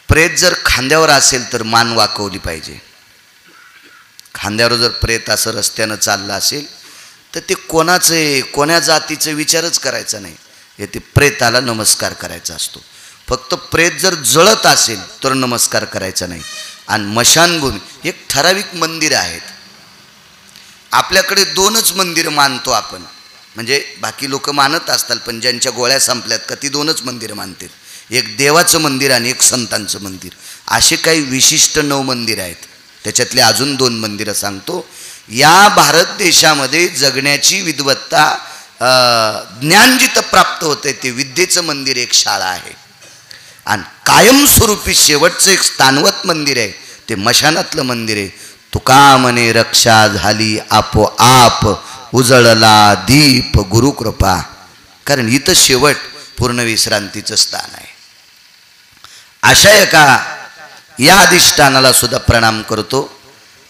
प्रेत जर खांद्यावर असेल तर मान वाकवली पाहिजे. खांद्यावर जर प्रेत असं रस्त्यानं चाललं असेल तर ते कोणाचं आहे, कोण्या जातीचं विचारच करायचा नाही. हे ते प्रेताला नमस्कार करायचा असतो. फक्त प्रेत जर जळत असेल तर नमस्कार करायचा नाही. आणि मशानभूमी एक ठराविक मंदिर आहेत. आपल्याकडे 2च मंदिरं मानतो आपण, म्हणजे बाकी लोक मानत असतात पण ज्यांच्या गोळ्या संपल्यात का ती 2च मंदिरं मानतात. एक देवाचं मंदिर आणि एक संतांचं मंदिर. असे काही विशिष्ट 9 मंदिर आहेत. त्याच्यातले अजून 2 मंदिरं सांगतो. या भारत देशामध्ये जगण्याची विद्वत्ता ज्ञान जिथं प्राप्त होते ते विद्येचं मंदिर एक शाळा आहे. आणि कायमस्वरूपी शेवटचं एक स्थानवत मंदिर आहे ते मशानातलं मंदिर आहे. तुका म्हणे रक्षा झाली आपोआप उजळला दीप गुरुकृपा. कारण इथं शेवट पूर्ण विश्रांतीचं स्थान आहे. अशा एका या अधिष्ठानाला सुद्धा प्रणाम करतो.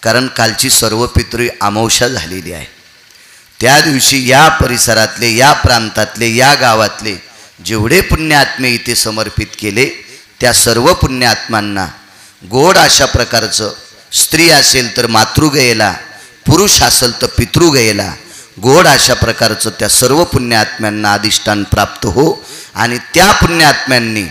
कारण कालची सर्व पितृ अमावस्या झालेली आहे. त्या दिवशी या परिसरातले, या प्रांतातले, या गावातले जेवढे पुण्यात्मे इथे समर्पित केले त्या सर्व पुण्यात्मांना गोड अशा प्रकारचं, स्त्री असेल तर मातृगयेला, पुरुष असेल तर पितृगयेला गोड अशा प्रकारचं त्या सर्व पुण्यात्म्यांना अधिष्ठान प्राप्त हो. आणि त्या पुण्यात्म्यांनी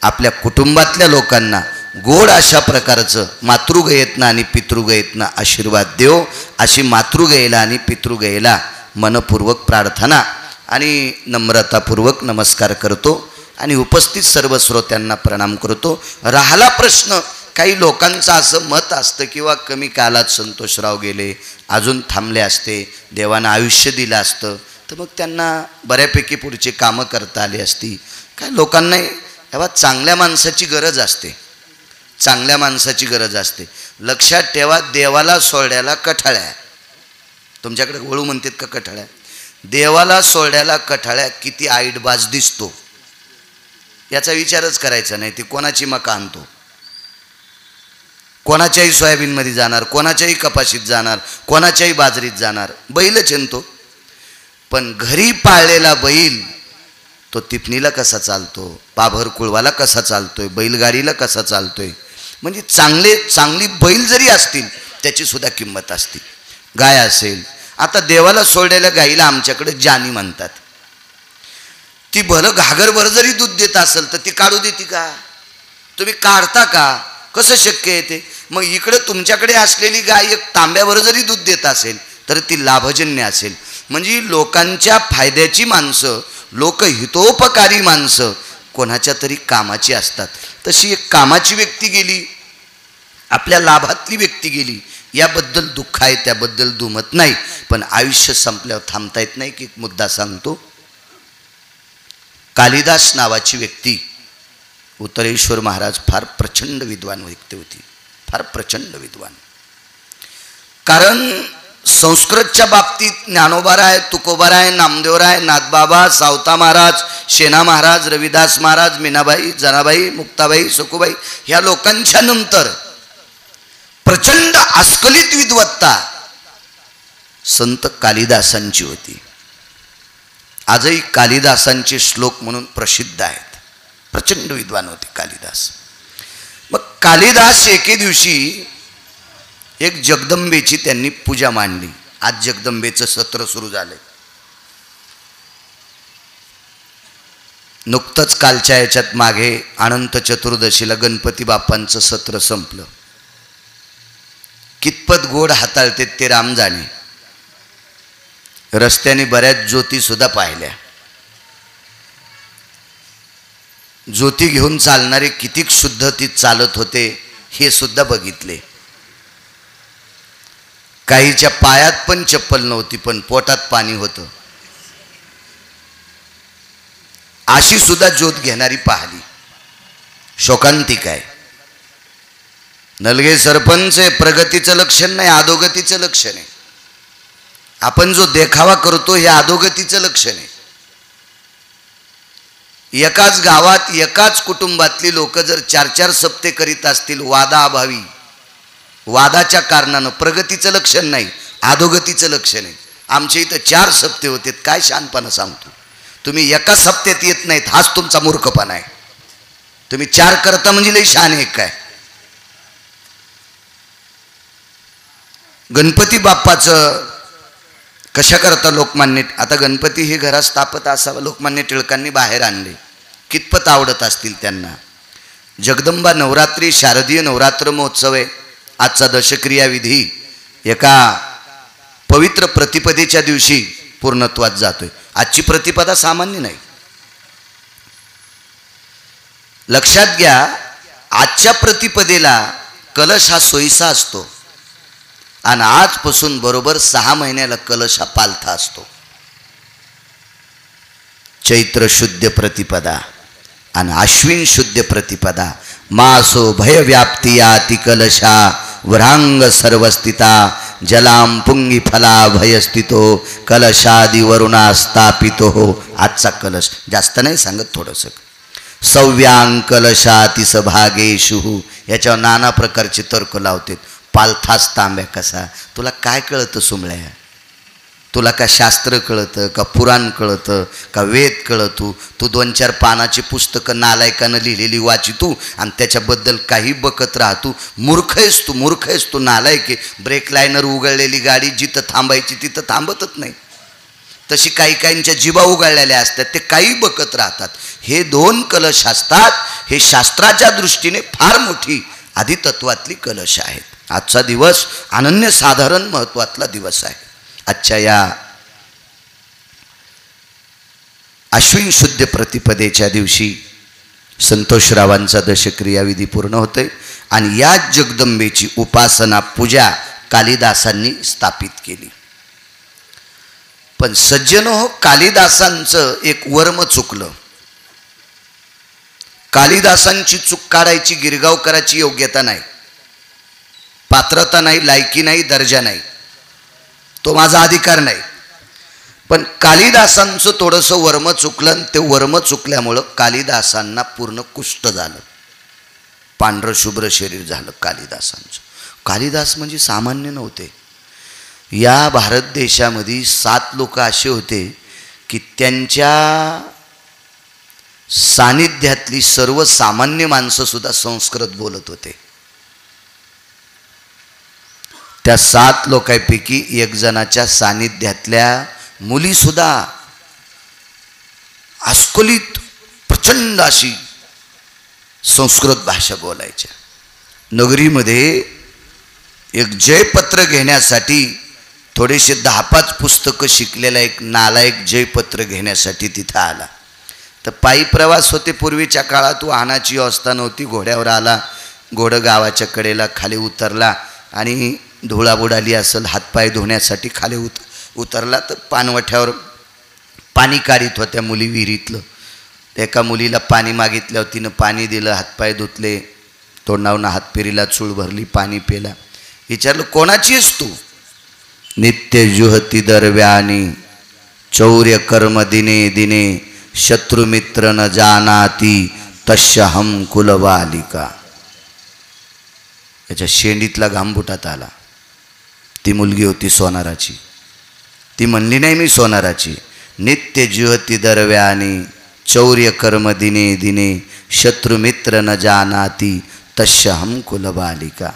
आपल्या कुटुंबातल्या लोकांना गोड अशा प्रकारचं मातृगयेतनं आणि पितृगयेतनं आशीर्वाद देव. अशी मातृगयेला आणि पितृगयेला मनपूर्वक प्रार्थना आणि नम्रतापूर्वक नमस्कार करतो. आणि उपस्थित सर्व श्रोत्यांना प्रणाम करतो. राहिला प्रश्न, काही लोकांचं असं मत असतं किंवा कमी कालात संतोषराव गेले, अजून थांबले असते, देवानं आयुष्य दिलं असतं तर मग त्यांना बऱ्यापैकी पुढची कामं करता आली असती. काय लोकांना तेव्हा चांगल्या माणसाची गरज असते, चांगल्या माणसाची गरज असते. लक्षात ठेवा, देवाला सोड्याला कठाळ्या, तुमच्याकडे वळू म्हणतात का कठाळ्या? देवाला सोड्याला कठाळ्या किती आईटबाज दिसतो याचा विचारच करायचा नाही. ती कोणाची मका आणतो, कोणाच्याही सोयाबीनमध्ये जाणार, कोणाच्याही कपाशीत जाणार, कोणाच्याही बाजरीत जाणार, बैलच आणतो. पण घरी पाळलेला बैल तो तिपणीला कसा चालतो, पाभर कुळवाला कसा चालतोय, बैलगाडीला कसा चालतोय. म्हणजे चांगली बैल जरी असतील त्याची सुद्धा किंमत असते. गाय असेल, आता देवाला सोडलेल्या गाईला आमच्याकडे जानी म्हणतात. ती भलं घागरभर जरी दूध देत असेल तर ती काढू देते का? तुम्ही काढता का? कसं शक्य आहे ते? मग इकडे तुमच्याकडे असलेली गाय एक तांब्यावर जरी दूध देत असेल तर ती लाभजन्य असेल. म्हणजे लोकांच्या फायद्याची माणसं, लोकहितोपकारी माणसं कोणाच्या तरी कामाची असतात. तशी एक कामाची व्यक्ती गेली, आपल्या लाभातली व्यक्ती गेली, याबद्दल दुःख आहे, त्याबद्दल दुमत नाही. पण आयुष्य संपल्यावर थांबता येत नाही. की एक मुद्दा सांगतो. कालिदास नावाची व्यक्ती, उत्तरेश्वर महाराज फार प्रचंड विद्वान व्यक्ती होती, फार प्रचंड विद्वान. कारण संस्कृतच्या बाबतीत ज्ञानोबाराय, तुकोबाराय, नामदेवराय, नाथबाबा, सावता महाराज, शेना महाराज, रविदास महाराज, मीनाबाई, जनाबाई, मुक्ताबाई, सुखुबाई ह्या लोकांच्या नंतर प्रचंड अस्खलित विद्वत्ता संत कालिदासांची होती. आजही कालिदासांचे श्लोक म्हणून प्रसिद्ध आहेत. प्रचंड विद्वान होते कालिदास. मग कालिदास एके दिवशी एक जगदंबेची त्यांनी पूजा मांडली. आज जगदंबेचं सत्र सुरू झालंय. नुकतंच कालच्या याच्यात मागे अनंत चतुर्दशीला गणपती बाप्पांचं सत्र संपलं. कितपत गोड हाताळते ते राम जाणे. रस्त्याने बऱ्याच ज्योती सुद्धा पाहिल्या. ज्योती घेऊन चालणारे किती शुद्धतीत चालत होते हे सुद्धा बघितले. काहीच्या पायात पण चप्पल नव्हती पण पोटात पाणी होतं. अशी सुद्धा ज्योत घेणारी पाहिली. शोकांतिक आहे. नलगे सरपंच प्रगतीचं लक्षण नाही, अधोगतीचं लक्षण आहे. आपण जो देखावा करतो हे अधोगतीचं लक्षण आहे. एकाच गावात एकाच कुटुंबातली लोक जर 4-4 सप्ते करीत असतील वादाअभावी, वादाच्या कारणानं, प्रगतीचं लक्षण नाही, अधोगतीचं लक्षण आहे. आमच्या इथं 4 सप्ते होते. काय शहाणपणा सांगतो तुम्ही, एका सप्त्यात येत नाहीत, हाच तुमचा मूर्खपणा आहे. तुम्ही 4 करता म्हणजे लई शहाणे एक काय. गणपती बाप्पाचं कशा करता लोकमान्य, आता गणपती हे घरात स्थापत असावं, लोकमान्य टिळकांनी बाहेर आणले, कितपत आवडत असतील त्यांना. जगदंबा नवरात्री, शारदीय नवरात्र महोत्सव आहे. आजचा दशक्रिया विधी एका पवित्र प्रतिपदेच्या दिवशी पूर्णत्वात जातोय. आजची प्रतिपदा सामान्य नाही. लक्षात घ्या, आजच्या प्रतिपदेला कलश हा सोयीचा असतो आणि आजपासून बरोबर 6 महिन्याला कलश हा पालथा असतो. चैत्र शुद्ध प्रतिपदा आणि अश्विन शुद्ध प्रतिपदा. मासो भय व्याप्तियाति कलशा वरांग सर्वस्थिता जलाम पुंगी फला भयस्थितो कलशादि वरुणा स्थापितो. आजचा कलश जास्त नाही सांगत, थोडंसं. सव्यांग कलशातिस भागेशु, याच्यावर नाना प्रकारचे तर्क लावतात. पालथाच तांब्या कसा, तुला काय कळतं सुमळ्या? तुला का शास्त्र कळतं का पुराण कळतं का वेद कळतो? तू 2-4 पानाची पुस्तकं नालायकानं लिहिलेली वाची तू आणि त्याच्याबद्दल काही बकत राहतो. मूर्ख आहेस तू, मूर्ख आहेस तू, नालायक आहे. ब्रेक लायनर उघडलेली गाडी जिथं थांबायची तिथं थांबतच नाही. तशी काही काहींच्या जिभा उघडलेल्या असतात, ते काही बकत राहतात. हे 2 कलश असतात. हे शास्त्राच्या दृष्टीने फार मोठी आदितत्वातली कलश आहेत. आजचा दिवस अनन्यसाधारण महत्त्वातला दिवस आहे. आजच्या या अश्विन शुद्ध प्रतिपदेच्या दिवशी संतोषरावांचा दशक्रिया विधी पूर्ण होते आणि या जगदंबेची उपासना पूजा कालिदासांनी स्थापित केली. पण सज्जनो हो, कालिदासांचं एक वर्म चुकलं. कालिदासांची चूक काढायची गिरगावकराची योग्यता नाही, पात्रता नाही, लायकी नाही, दर्जा नाही, तो माझा अधिकार नाही. पण कालिदासांचं थोडंसं वर्म चुकलं आणि ते वर्म चुकल्यामुळं कालिदासांना पूर्ण कुष्ठ झालं, पांढरं शुभ्र शरीर झालं कालिदासांचं. कालिदास म्हणजे सामान्य नव्हते. या भारत देशामध्ये 7 लोक असे होते की त्यांच्या सानिध्यातली सर्वसामान्य माणसंसुद्धा संस्कृत बोलत होते. त्या 7 लोकांपैकी 1 जणाच्या सानिध्यातल्या मुलीसुद्धा अस्खलित प्रचंड अशी संस्कृत भाषा बोलायच्या. नगरीमध्ये एक जयपत्र घेण्यासाठी थोडेसे 10-5 पुस्तकं शिकलेला एक नालायक जयपत्र घेण्यासाठी तिथं आला. तर पायी प्रवास होते पूर्वीच्या काळात, वाहनाची व्यवस्था नव्हती. घोड्यावर आला, घोडं गावाच्या कडेला खाली उतरला आणि धुळा बुडाली असेल, हातपाय धुण्यासाठी खाली उतरला. तर पानवठ्यावर पाणी काढीत होत्या मुली विहिरीतलं. एका मुलीला पाणी मागितल्यावर तिनं पाणी दिलं, हातपाय धुतले, तोंडावनं हातपिरीला चूळ भरली, पाणी पेला. विचारलं, कोणाची आहेस तू? नित्य जुहती दरव्यानी चौर्य कर्म दिने दिने शत्रुमित्र न जानाती तस्य हम कुलबालिका. याच्या शेंडीतला घामबुटात आला. ती मुलगी होती सोनाराची. ती म्हणली नाही मी सोनाराची. नित्य जुहती दरव्यानी चौर्य कर्म दिने दिने शत्रुमित्र न जानाती तस्य हम कुलबालिका.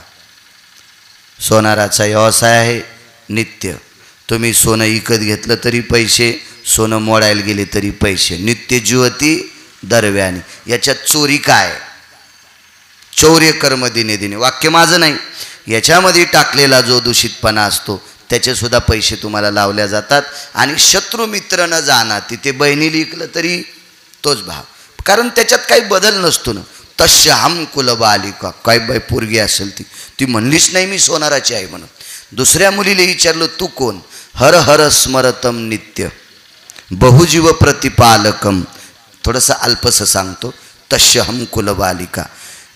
सोनाराचा व्यवसाय आहे नित्य. तुम्ही सोनं विकत घेतलं तरी पैसे, सोनं मोडायला गेले तरी पैसे. नित्य जुहती दरव्यानी, याच्यात चोरी काय? चौर्य कर्म दिने दिने, वाक्य माझं नाही, याच्यामध्ये टाकलेला जो दूषितपणा असतो त्याचेसुद्धा पैसे तुम्हाला लावल्या जातात. आणि शत्रुमित्र न जानाती, ते बहिणीला विकलं तरी तोच भाव, कारण त्याच्यात काही बदल नसतो ना. तस्य हम कुलबालिका, काय बाई पोरगी असेल ती म्हणलीच नाही मी सोनाराची आहे म्हणून. दुसऱ्या मुलीला विचारलं, तू कोण? हर हर स्मरतम नित्य बहुजीव प्रतिपालकम. थोडंसं अल्पसं सांगतो. तस्य हम कुलबालिका,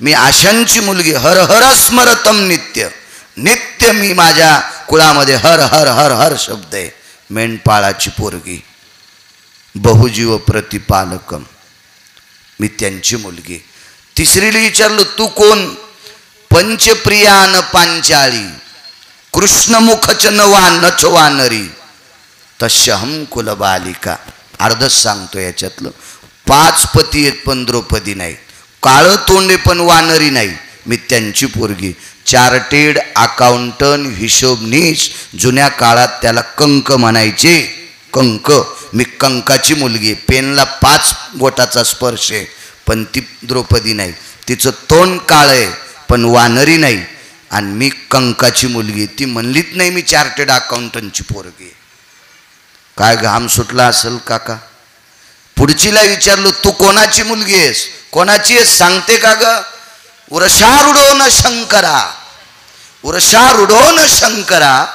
मी आशांची मुलगी. हर हर स्मरतम नित्य, नित्य मी माझ्या कुळामध्ये हर हर हर हर शब्द आहे. मेंढपाळाची पोरगी. बहुजीव प्रतिपालकम, मी त्यांची मुलगी. तिसरीला विचारलं, तू कोण? पंचप्रियान पांचाळी कृष्णमुखच नच वानरी तस्य हम कुलबालिका. अर्धच सांगतो याच्यातलं. 5 पती आहेत पण द्रौपदी नाहीत. काळं तोंडे पण वानरी नाही, मी त्यांची पोरगी. चार्टेड अकाउंटंट, हिशोबनीस. जुन्या काळात त्याला कंक म्हणायचे. कंक. मी कंकाची मुलगी. पेनला 5 बोटाचा स्पर्श आहे, पण ती द्रौपदी नाही. तिचं तोंड काळं आहे पण वानरी नाही, आणि मी कंकाची मुलगी. ती म्हणलीच नाही मी चार्टेड अकाउंटंटची पोरगी. काय घाम सुटला असेल काका. पुढचीला विचारलो, तू कोणाची मुलगी आहेस? कोणाची आहेस सांगते का ग? उरशारूढो न शंकरा, उरशारूढो न शंकरा,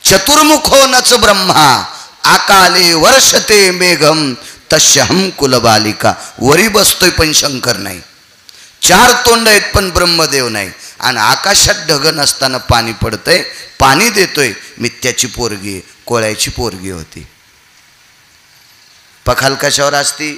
चतुर्मुखो नच ब्रह्मा, आकाले वर्षते मेघम तस्यहम कुलबालिका. वरी बसतोय पण शंकर नाही, 4 तोंड आहेत पण ब्रह्मदेव नाही, आणि आकाशात ढग नसताना पाणी पडतंय, पाणी देतोय, मी त्याची पोरगी, कोळ्याची पोरगी होती. पखाल कशावर असती?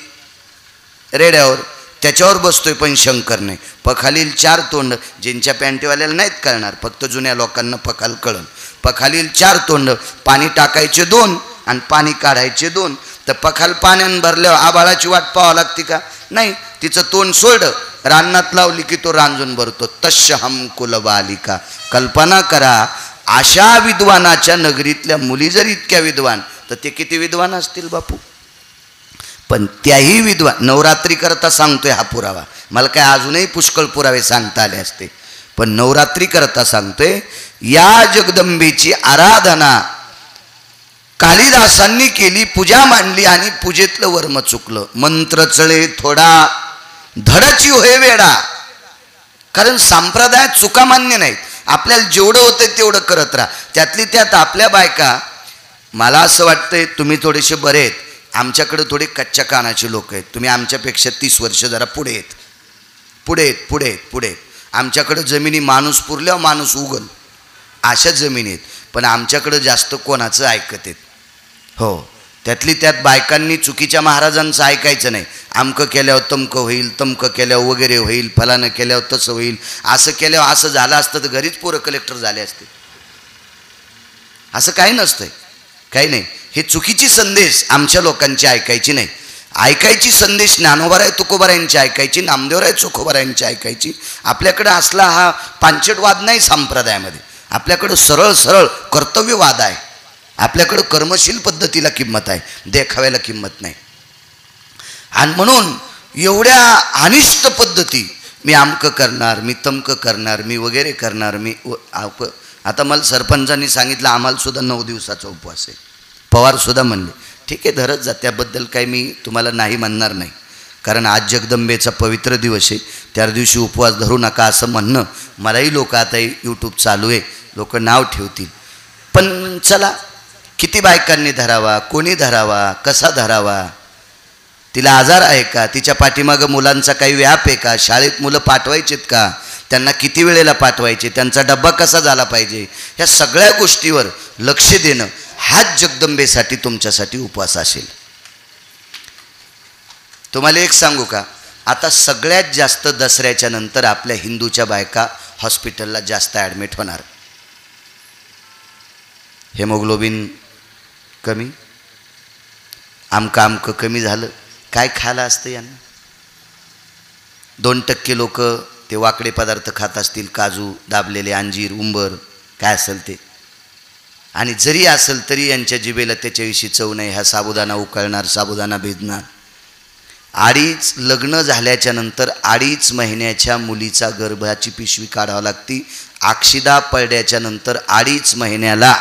रेड्यावर. त्याच्यावर बसतोय पण शंकर नाही. पखालील 4 तोंड. ज्यांच्या पॅन्टीवाल्याला नाहीत कळणार, फक्त जुन्या लोकांना पखाल कळण. पखालील 4 तोंड. पाणी टाकायचे 2 आणि पाणी काढायचे 2. तर पखाल पाण्यानं भरल्यावर आबाळाची वाट पाहावं लागते का? नाही. तिचं तोंड सोडलं, रानात लावली की तो रांजून भरतो. तस्यहम कुलबालिका. कल्पना करा, अशा विद्वानाच्या नगरीतल्या मुली जर इतक्या विद्वान, तर ते किती विद्वान असतील बापू. पण त्याही विद्वान. नवरात्री करता सांगतोय हा पुरावा. मला काय अजूनही पुष्कळ पुरावे सांगता आले असते, पण नवरात्री करता सांगतोय. या जगदंबेची आराधना कालिदासांनी केली, पूजा मांडली, आणि पूजेतलं वर्म चुकलं. मंत्र चळे थोडा, धडची होय वेडा. कारण संप्रदायात चुका मान्य नाहीत. आपल्याला जेवढं होतं तेवढं करत राहा. त्यातली त्यात आपल्या बायका, मला असं वाटतंय तुम्ही थोडेसे बरे आहेत, आमच्याकडे थोडे कच्च्या कानाचे लोक आहेत. तुम्ही आमच्यापेक्षा 30 वर्ष जरा पुढे आहेत, पुढे आहेत, पुढे आहेत, पुढे आहेत. आमच्याकडे जमिनी माणूस पुरल्यावर माणूस उगल अशा जमिनी आहेत, पण आमच्याकडे जास्त कोणाचं ऐकत आहेत. हो, त्यातली त्यात बायकांनी चुकीच्या महाराजांचं ऐकायचं नाही. आमकं केल्यावर तमकं होईल, तमकं केल्यावर वगैरे होईल, फलानं केल्यावर तसं होईल, असं केल्यावर असं झालं असतं तर घरीच पोरं कलेक्टर झाले असते. असं काही नसतंय, काही नाही. हे चुकीची संदेश आमच्या लोकांची ऐकायची नाही. ऐकायची संदेश ज्ञानोबाराय तुकोबारायांची ऐकायची, नामदेवराय चोखोबारायांची ऐकायची. आपल्याकडं असला हा पांचटवाद नाही संप्रदायामध्ये. आपल्याकडं सरळ सरळ कर्तव्यवाद आहे. आपल्याकडं कर्मशील पद्धतीला किंमत आहे, देखाव्याला किंमत नाही. आणि म्हणून एवढ्या अनिष्ट पद्धती, मी आमकं करणार, मी तमकं करणार, मी वगैरे करणार, मी आता मला सरपंचांनी सांगितलं आम्हाला सुद्धा 9 दिवसाचा उपवास आहे. पवारसुद्धा म्हणले ठीक आहे धरत जा, त्याबद्दल काही मी तुम्हाला नाही म्हणणार नाही. कारण आज जगदंबेचा पवित्र दिवस आहे, त्या दिवशी उपवास धरू नका असं म्हणणं मलाही लोक आता यूट्यूब चालू आहे, लोक नाव ठेवतील. पण चला, किती बायकांनी धरावा, कोणी धरावा, कसा धरावा, तिला आजार आहे का, तिच्या पाठीमागं मुलांचा काही व्याप आहे का, शाळेत मुलं पाठवायचेत का, त्यांना किती वेळेला पाठवायचे, त्यांचा डब्बा कसा झाला पाहिजे, ह्या सगळ्या गोष्टीवर लक्ष देणं हाच जगदंबेसाठी तुमच्यासाठी उपवास असेल. तुम्हाला एक सांगू का, आता सगळ्यात जास्त दसऱ्याच्या नंतर आपल्या हिंदूच्या बायका हॉस्पिटलला जास्त ॲडमिट होणार. हेमोग्लोबिन कमी, आमकं कमी झालं. काय खायला असतं यांना? 2% लोक ते वाकडे पदार्थ खात असतील, काजू, दाबलेले अंजीर, उंबर, काय असेल ते. आणि जरी असेल तरी यांच्या जिभेला त्याच्याविषयी चव नाही. हा साबुदाणा उकळणार, साबुदाणा भिजणार. 2.5 लग्न झाल्याच्या नंतर 2.5 महिन्याच्या मुलीचा गर्भाची पिशवी काढावी लागती. अक्षिदा पडल्याच्या नंतर 2.5 महिन्याला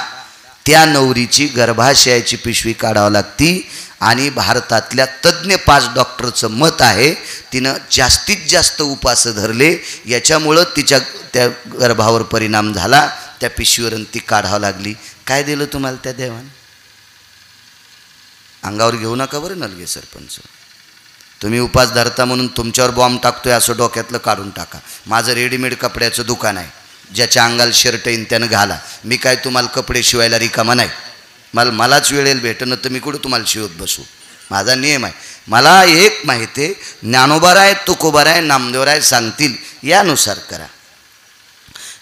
त्या नवरीची गर्भाशयाची पिशवी काढावी लागती. आणि भारतातल्या तज्ज्ञ 5 डॉक्टरचं मत आहे तिनं जास्तीत जास्त उपास धरले, याच्यामुळं तिच्या त्या गर्भावर परिणाम झाला, त्या पिशवीवरून ती काढावं लागली. काय दिलं तुम्हाला त्या देवाने? अंगावर घेऊ नका बरं नलगे सरपंच. तुम्ही उपास धरता म्हणून तुमच्यावर बॉम्ब टाकतोय असं डोक्यातलं काढून टाका. माझं रेडीमेड कपड्याचं दुकान आहे, ज्याच्या अंगाला शर्ट येईन त्यानं घाला. मी काय तुम्हाला कपडे शिवायला रिकामा नाही. मलाच वेळेला भेटणं तर मी कुठं तुम्हाला शिवत बसू. माझा नियम आहे. मला एक माहिती आहे, ज्ञानोबाराय तुकोबाराय नामदेवराय सांगतील यानुसार करा.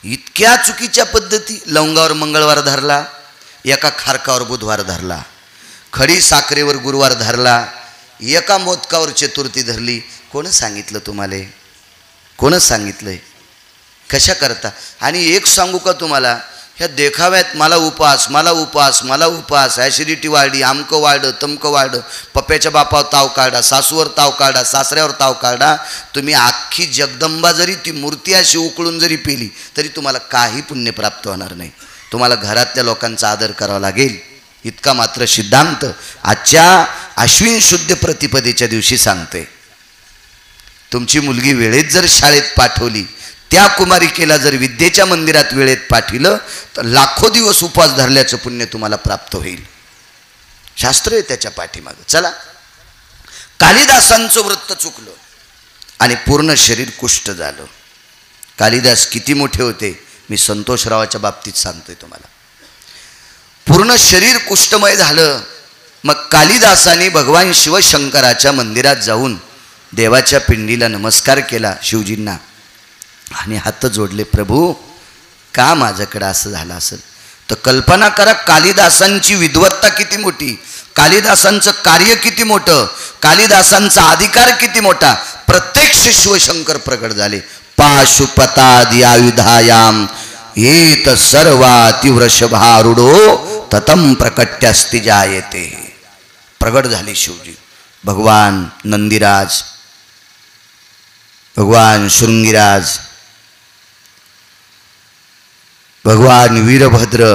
इतक्या चुकीच्या पद्धती. लवंगावर मंगळवार धरला, एका खारकावर बुधवार धरला, खडी साखरेवर गुरुवार धरला, एका मोदकावर चतुर्थी धरली. कोण सांगितलं तुम्हाला? कोणच सांगितलंय? कशा करता? आणि एक सांगू का तुम्हाला, ह्या देखाव्यात मला उपास, मला उपास, मला उपास, ॲसिडिटी वाढली, आमकं वाढलं, तमकं वाढलं, पप्प्याच्या बापावर ताव काढा, सासूवर ताव काढा, सासऱ्यावर ताव काढा, तुम्ही अख्खी जगदंबा जरी ती मूर्ती अशी उकळून जरी पेली तरी तुम्हाला काही पुण्य प्राप्त होणार नाही. तुम्हाला घरातल्या लोकांचा आदर करावा लागेल. इतका मात्र सिद्धांत आजच्या आश्विन शुद्ध प्रतिपदेच्या दिवशी सांगते. तुमची मुलगी वेळेत जर शाळेत पाठवली, त्या कुमारिकेला जर विद्येच्या मंदिरात वेळेत पाठविलं तर लाखो दिवस उपवास धरल्याचं पुण्य तुम्हाला प्राप्त होईल. शास्त्र आहे त्याच्या पाठीमागं. चला, कालिदासांचं वृत्त चुकलं आणि पूर्ण शरीर कुष्ठ झालं. कालिदास किती मोठे होते मी संतोषरावाच्या बाबतीत सांगतोय तुम्हाला. पूर्ण शरीर कुष्ठमय झालं. मग कालिदासाने भगवान शिवशंकराच्या मंदिरात जाऊन देवाच्या पिंडीला नमस्कार केला, शिवजींना, आणि हात जोडले. प्रभू, का माझ्याकडं असं झालं असेल? तर कल्पना करा, कालिदासांची विद्वत्ता किती मोठी, कालिदासांचं कार्य किती मोठं, कालिदासांचा अधिकार किती मोठा. प्रत्यक्ष शिवशंकर प्रगट झाले. पाशुपतादि आयुधायाम येत सर्वाति वृषभारूढो ततम प्रकट्यस्ति जायते. प्रगट झाले शिवजी. भगवान नंदीराज, भगवान शृंगीराज, भगवान वीरभद्र,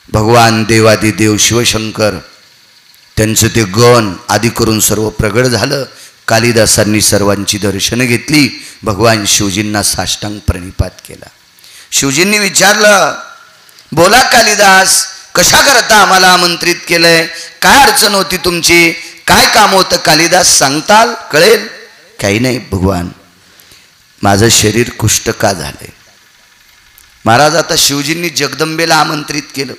भगवान देवादिदेव शिवशंकर, त्यांचं ते गण आदी करून सर्व प्रगट झालं. कालिदासांनी सर्वांची दर्शनं घेतली. भगवान शिवजींना साष्टांग प्रणिपात केला. शिवजींनी विचारलं, बोला कालिदास, कशा करता आम्हाला आमंत्रित केलंय? काय अडचण होती तुमची? काय काम होतं? कालिदास सांगताल, कळेल. काही नाही भगवान, माझं शरीर कुष्ठ का झालंय. महाराज, आता शिवजींनी जगदंबेला आमंत्रित केलं.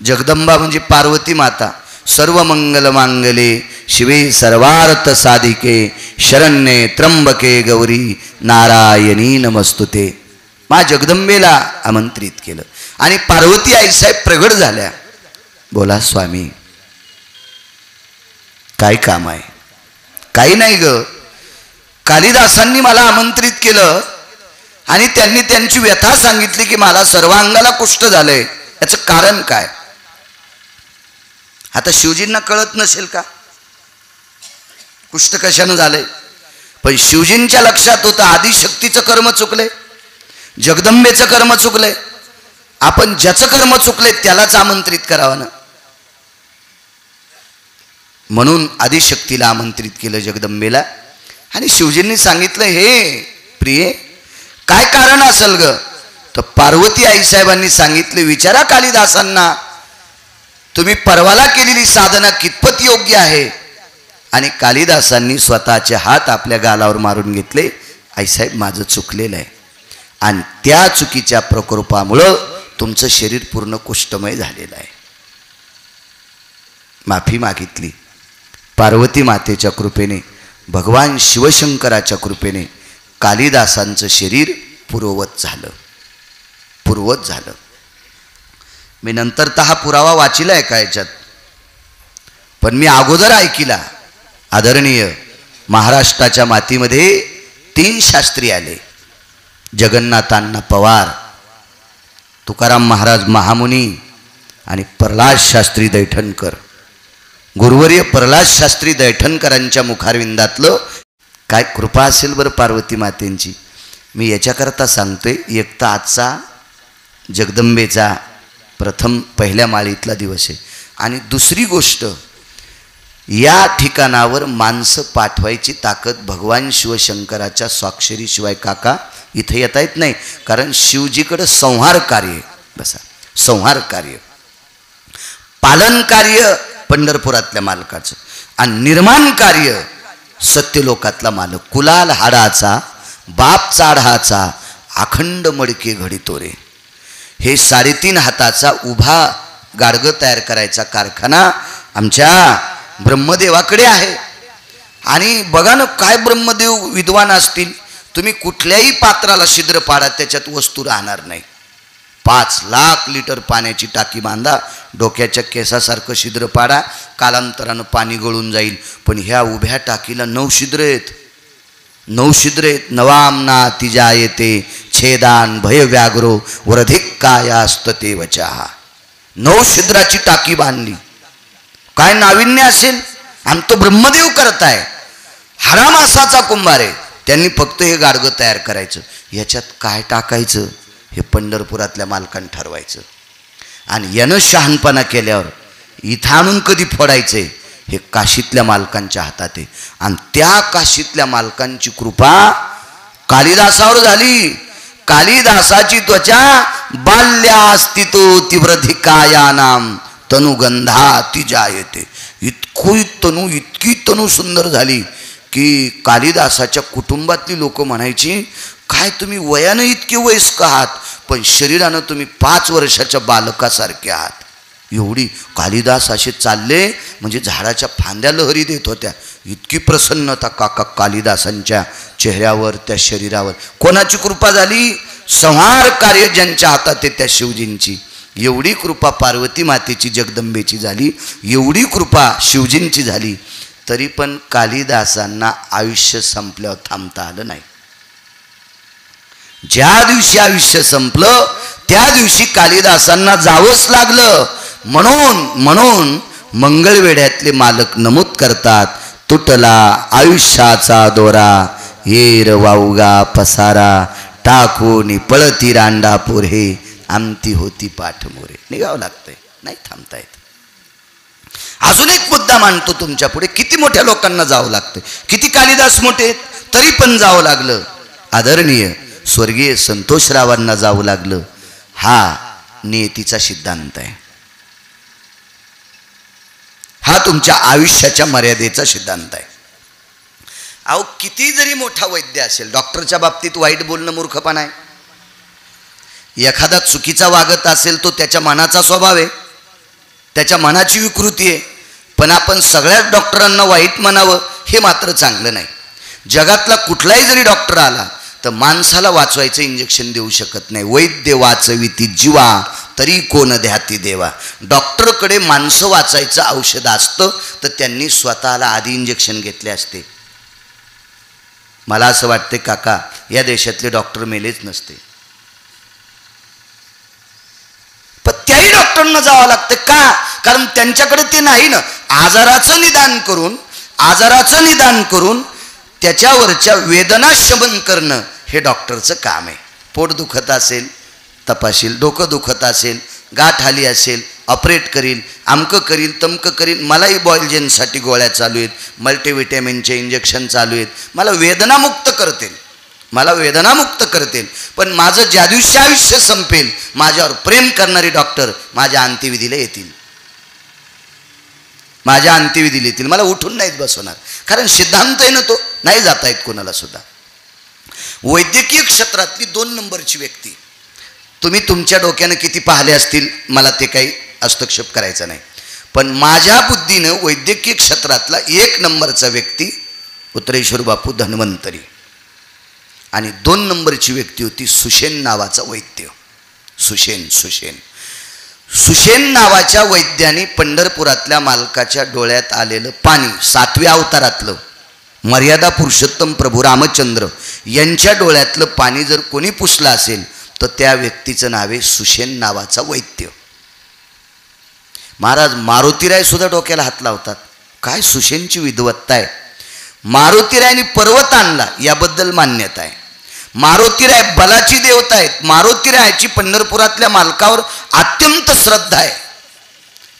जगदंबा म्हणजे पार्वती माता. सर्व मंगल मांगले शिवे सर्वार्थ साधिके शरण्ये त्र्यंबके गौरी नारायणी नमस्तुते. मा जगदंबेला आमंत्रित केलं आणि पार्वती आईसाहेब प्रगट झाल्या. बोला स्वामी, काय काम आहे? काही नाही ग, कालिदासांनी मला आमंत्रित केलं आणि त्यांनी त्यांची व्यथा सांगितली की मला सर्वांगाला कुष्ठ झालंय, याचं कारण काय? आता शिवजींना कळत नसेल का कुष्ठ कशानं झालंय? पण शिवजींच्या लक्षात होतं आदिशक्तीचं कर्म चुकलंय, जगदंबेचं कर्म चुकलंय. आपण ज्याचं कर्म चुकलंय त्यालाच आमंत्रित करावं ना. म्हणून आदिशक्तीला आमंत्रित केलं, जगदंबेला. आणि शिवजींनी सांगितलं, हे प्रिये, काय कारण असेल ग? तर पार्वती आईसाहेबांनी सांगितले, विचारा कालिदासांना, तुम्ही परवाला केलेली साधना कितपत योग्य आहे. आणि कालिदासांनी स्वतःचे हात आपल्या गालावर मारून घेतले. आईसाहेब, माझं चुकलेलं आहे आणि त्या चुकीच्या प्रकोपामुळं तुमचं शरीर पूर्ण कुष्ठमय झालेलं आहे. माफी मागितली. पार्वती मातेच्या कृपेने, भगवान शिवशंकराच्या कृपेने कालिदासांचं शरीर पूर्ववत झालं, पूर्ववत झालं. मी नंतर तर हा पुरावा वाचिलाय का याच्यात, पण मी अगोदर ऐकिला. आदरणीय महाराष्ट्राच्या मातीमध्ये 3 शास्त्री आले, जगन्नाथांना पवार, तुकाराम महाराज महामुनी आणि प्रल्हाद शास्त्री दैठणकर. गुरुवर्य प्रल्हाद शास्त्री दैठणकरांच्या मुखारविंदातलं काय कृपा असेल बरं पार्वती मातेंची. मी याच्याकरता सांगतोय, एक तर आजचा जगदंबेचा प्रथम पहिल्या माळीतला दिवस आहे, आणि दुसरी गोष्ट, या ठिकाणावर माणसं पाठवायची ताकद भगवान शिवशंकराच्या स्वाक्षरीशिवाय काका इथे येता येत नाही. कारण शिवजीकडं संहार कार्य, बसा, संहार कार्य, पालन कार्य पंढरपुरातल्या मालकाचं, आणि निर्माण कार्य सत्यलोकातला मालक. कुलाल हाडाचा बाप चाढाचा अखंड मडके घडितो रे. हे 3.5 हाताचा उभा गाडगं तयार करायचा कारखाना आमच्या ब्रह्मदेवाकडे आहे. आणि बघा ना, काय ब्रह्मदेव विद्वान असतील. तुम्ही कुठल्याही पात्राला छिद्र पाडा, त्याच्यात वस्तू राहणार नाही. 5 लाख लिटर पाण्याची टाकी बांधा, डोक्याच्या केसासारखं छिद्र पाडा, कालांतरानं पाणी गळून जाईल. पण ह्या उभ्या टाकीला 9 छिद्र आहेत. नवशिद्रे नवामना तिजा येते छेदान भय व्याग्रो वरधिक कायास्तते वचा. नवशिद्राची टाकी बांधली. काय नाविन्य असेल? आम तो ब्रह्मदेव करताय. हरामासाचा कुंभार आहे. त्यांनी फक्त हे गाडगं तयार करायचं. याच्यात काय टाकायचं हे पंढरपुरातल्या मालकांनी ठरवायचं. आणि यानं शहाणपणा केल्यावर इथं आणून कधी फोडायचंय हे काशीतल्या मालकांच्या हातात आहे. आणि त्या काशीतल्या मालकांची कृपा कालिदासावर झाली. कालिदासाची त्वचा बाल्यास्तितो तीव्रधिकायानाम तनुगंधा तिजा येते. इतकी तनु सुंदर झाली की कालिदासाच्या कुटुंबातली लोक म्हणायची, काय तुम्ही वयानं इतके वयस्क आहात पण शरीरानं तुम्ही 5 वर्षाच्या बालकासारखे आहात. एवढी कालिदास असे चालले म्हणजे झाडाच्या फांद्या लहरी देत होत्या. इतकी प्रसन्नता काका कालिदासांच्या चेहऱ्यावर, त्या शरीरावर. कोणाची कृपा झाली? संहार कार्य ज्यांच्या हातात आहे त्या शिवजींची. एवढी कृपा पार्वती मातेची, जगदंबेची झाली, एवढी कृपा शिवजींची झाली. तरी पण कालिदासांना आयुष्य संपल्यावर थांबता आलं नाही. ज्या दिवशी आयुष्य संपलं त्या दिवशी कालिदासांना जावंच लागलं. म्हणून मंगळवेढ्यातले मालक नमूद करतात, तुटला आयुष्याचा दोरा येर वाऊगा पसारा टाकून पळती रांडापूर हे आमती होती पाठमोरे. निघावं लागतंय, नाही थांबता येत. अजून एक मुद्दा मांडतो तुमच्या पुढे. किती मोठ्या लोकांना जावं लागतं, किती कालिदास मोठे तरी पण जावं लागलं. आदरणीय स्वर्गीय संतोषरावांना जावं लागलं. हा नियतीचा सिद्धांत आहे. हा तुमच्या आयुष्याच्या मर्यादेचा सिद्धांत आहे. अहो किती जरी मोठा वैद्य असेल, डॉक्टरच्या बाबतीत वाईट बोलणं मूर्खपणा आहे. एखादा चुकीचा वागत असेल तो त्याच्या मनाचा स्वभाव आहे, त्याच्या मनाची विकृती आहे. पण आपण सगळ्याच डॉक्टरांना वाईट म्हणावं हे मात्र चांगलं नाही. जगातला कुठलाही जरी डॉक्टर आला तर माणसाला वाचवायचं इंजेक्शन देऊ शकत नाही. वैद्य वाचविती जीवा तरी कोण ध्याती देवा. डॉक्टरकडे माणसं वाचायचं औषध असतं तर त्यांनी स्वतःला आधी इंजेक्शन घेतले असते. मला असं वाटते काका या देशातले डॉक्टर मेलेच नसते. पण त्याही डॉक्टरांना जावं लागतं का? कारण त्यांच्याकडे ते नाही ना. आजाराचं निदान करून त्याच्यावरच्या वेदना शमन करणं हे डॉक्टरचं काम आहे. पोट दुखत असेल तपासील, डोकं दुखत असेल, गाठ आली असेल ऑपरेट करील, आमकं करील, तमकं करील. मलाही बॉयलजेनसाठी गोळ्या चालू आहेत, मल्टीव्हिटॅमिनचे इंजेक्शन चालू आहेत. मला वेदनामुक्त करतील. पण माझं ज्या दिवशी आयुष्य संपेल माझ्यावर प्रेम करणारी डॉक्टर माझ्या अंत्यविधीला येतील. मला उठून नाहीत बसवणार. कारण सिद्धांत आहे ना, तो नाही जाता येत कोणाला सुद्धा. वैद्यकीय क्षेत्रातली 2 नंबरची व्यक्ती तुम्ही तुमच्या डोक्यानं किती पाहिले असतील मला ते काही हस्तक्षेप करायचा नाही. पण माझ्या बुद्धीनं वैद्यकीय क्षेत्रातला 1 नंबरचा व्यक्ती उत्तरेश्वर बापू धन्वंतरी. आणि 2 नंबरची व्यक्ती होती सुषेण नावाचा वैद्य. सुषेण नावाच्या वैद्याने पंढरपुरातल्या मालकाच्या डोळ्यात आलेलं पाणी 7व्या अवतारातलं मर्यादा पुरुषोत्तम प्रभू रामचंद्र यांच्या डोळ्यातलं पाणी जर कोणी पुसलं असेल तर त्या व्यक्तीचं नाव आहे सुषेण नावाचा वैद्य. महाराज मारुतीराय सुद्धा डोक्याला हात लावतात. काय सुषेणची विद्वत्ता आहे. मारुतीरायने पर्वत आणला याबद्दल मान्यता आहे. मारुतीराय बलाची देवता आहेत. मारुतीरायाची पंढरपुरातल्या मालकावर अत्यंत श्रद्धा आहे.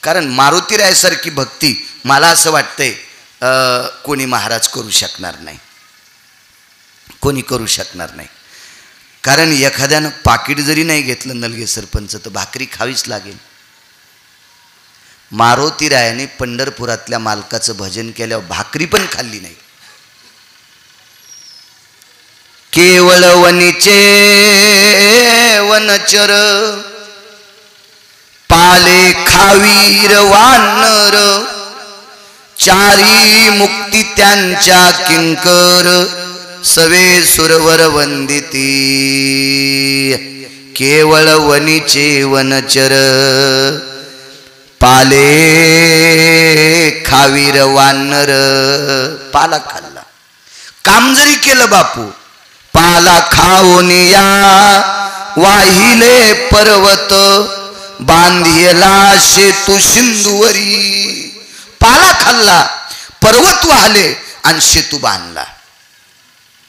कारण मारुतीरायासारखी भक्ती मला असं वाटतंय कोणी महाराज करू शकणार नाही. कारण एखाद्यानं पाकिट जरी नाही घेतलं नलगे सरपंच तर भाकरी खावीच लागेल. मारुतीरायाने पंढरपुरातल्या मालकाचं भजन केल्यावर भाकरी पण खाल्ली नाही. केवळ वनीचे वनचर पाले खावीर वानर चारी मुक्ती त्यांच्या किंकर सवे सुरवर वंदिती. केवळ वनीचे वनचर पाले खावीर वानर. पाला खाल्ला. काम जरी केलं बापू, पाला खाऊन या वाहिले पर्वत, बांधियला शेतू सिंधुवरी. पाला खाल्ला, पर्वत वाहले आणि शेतू बांधला.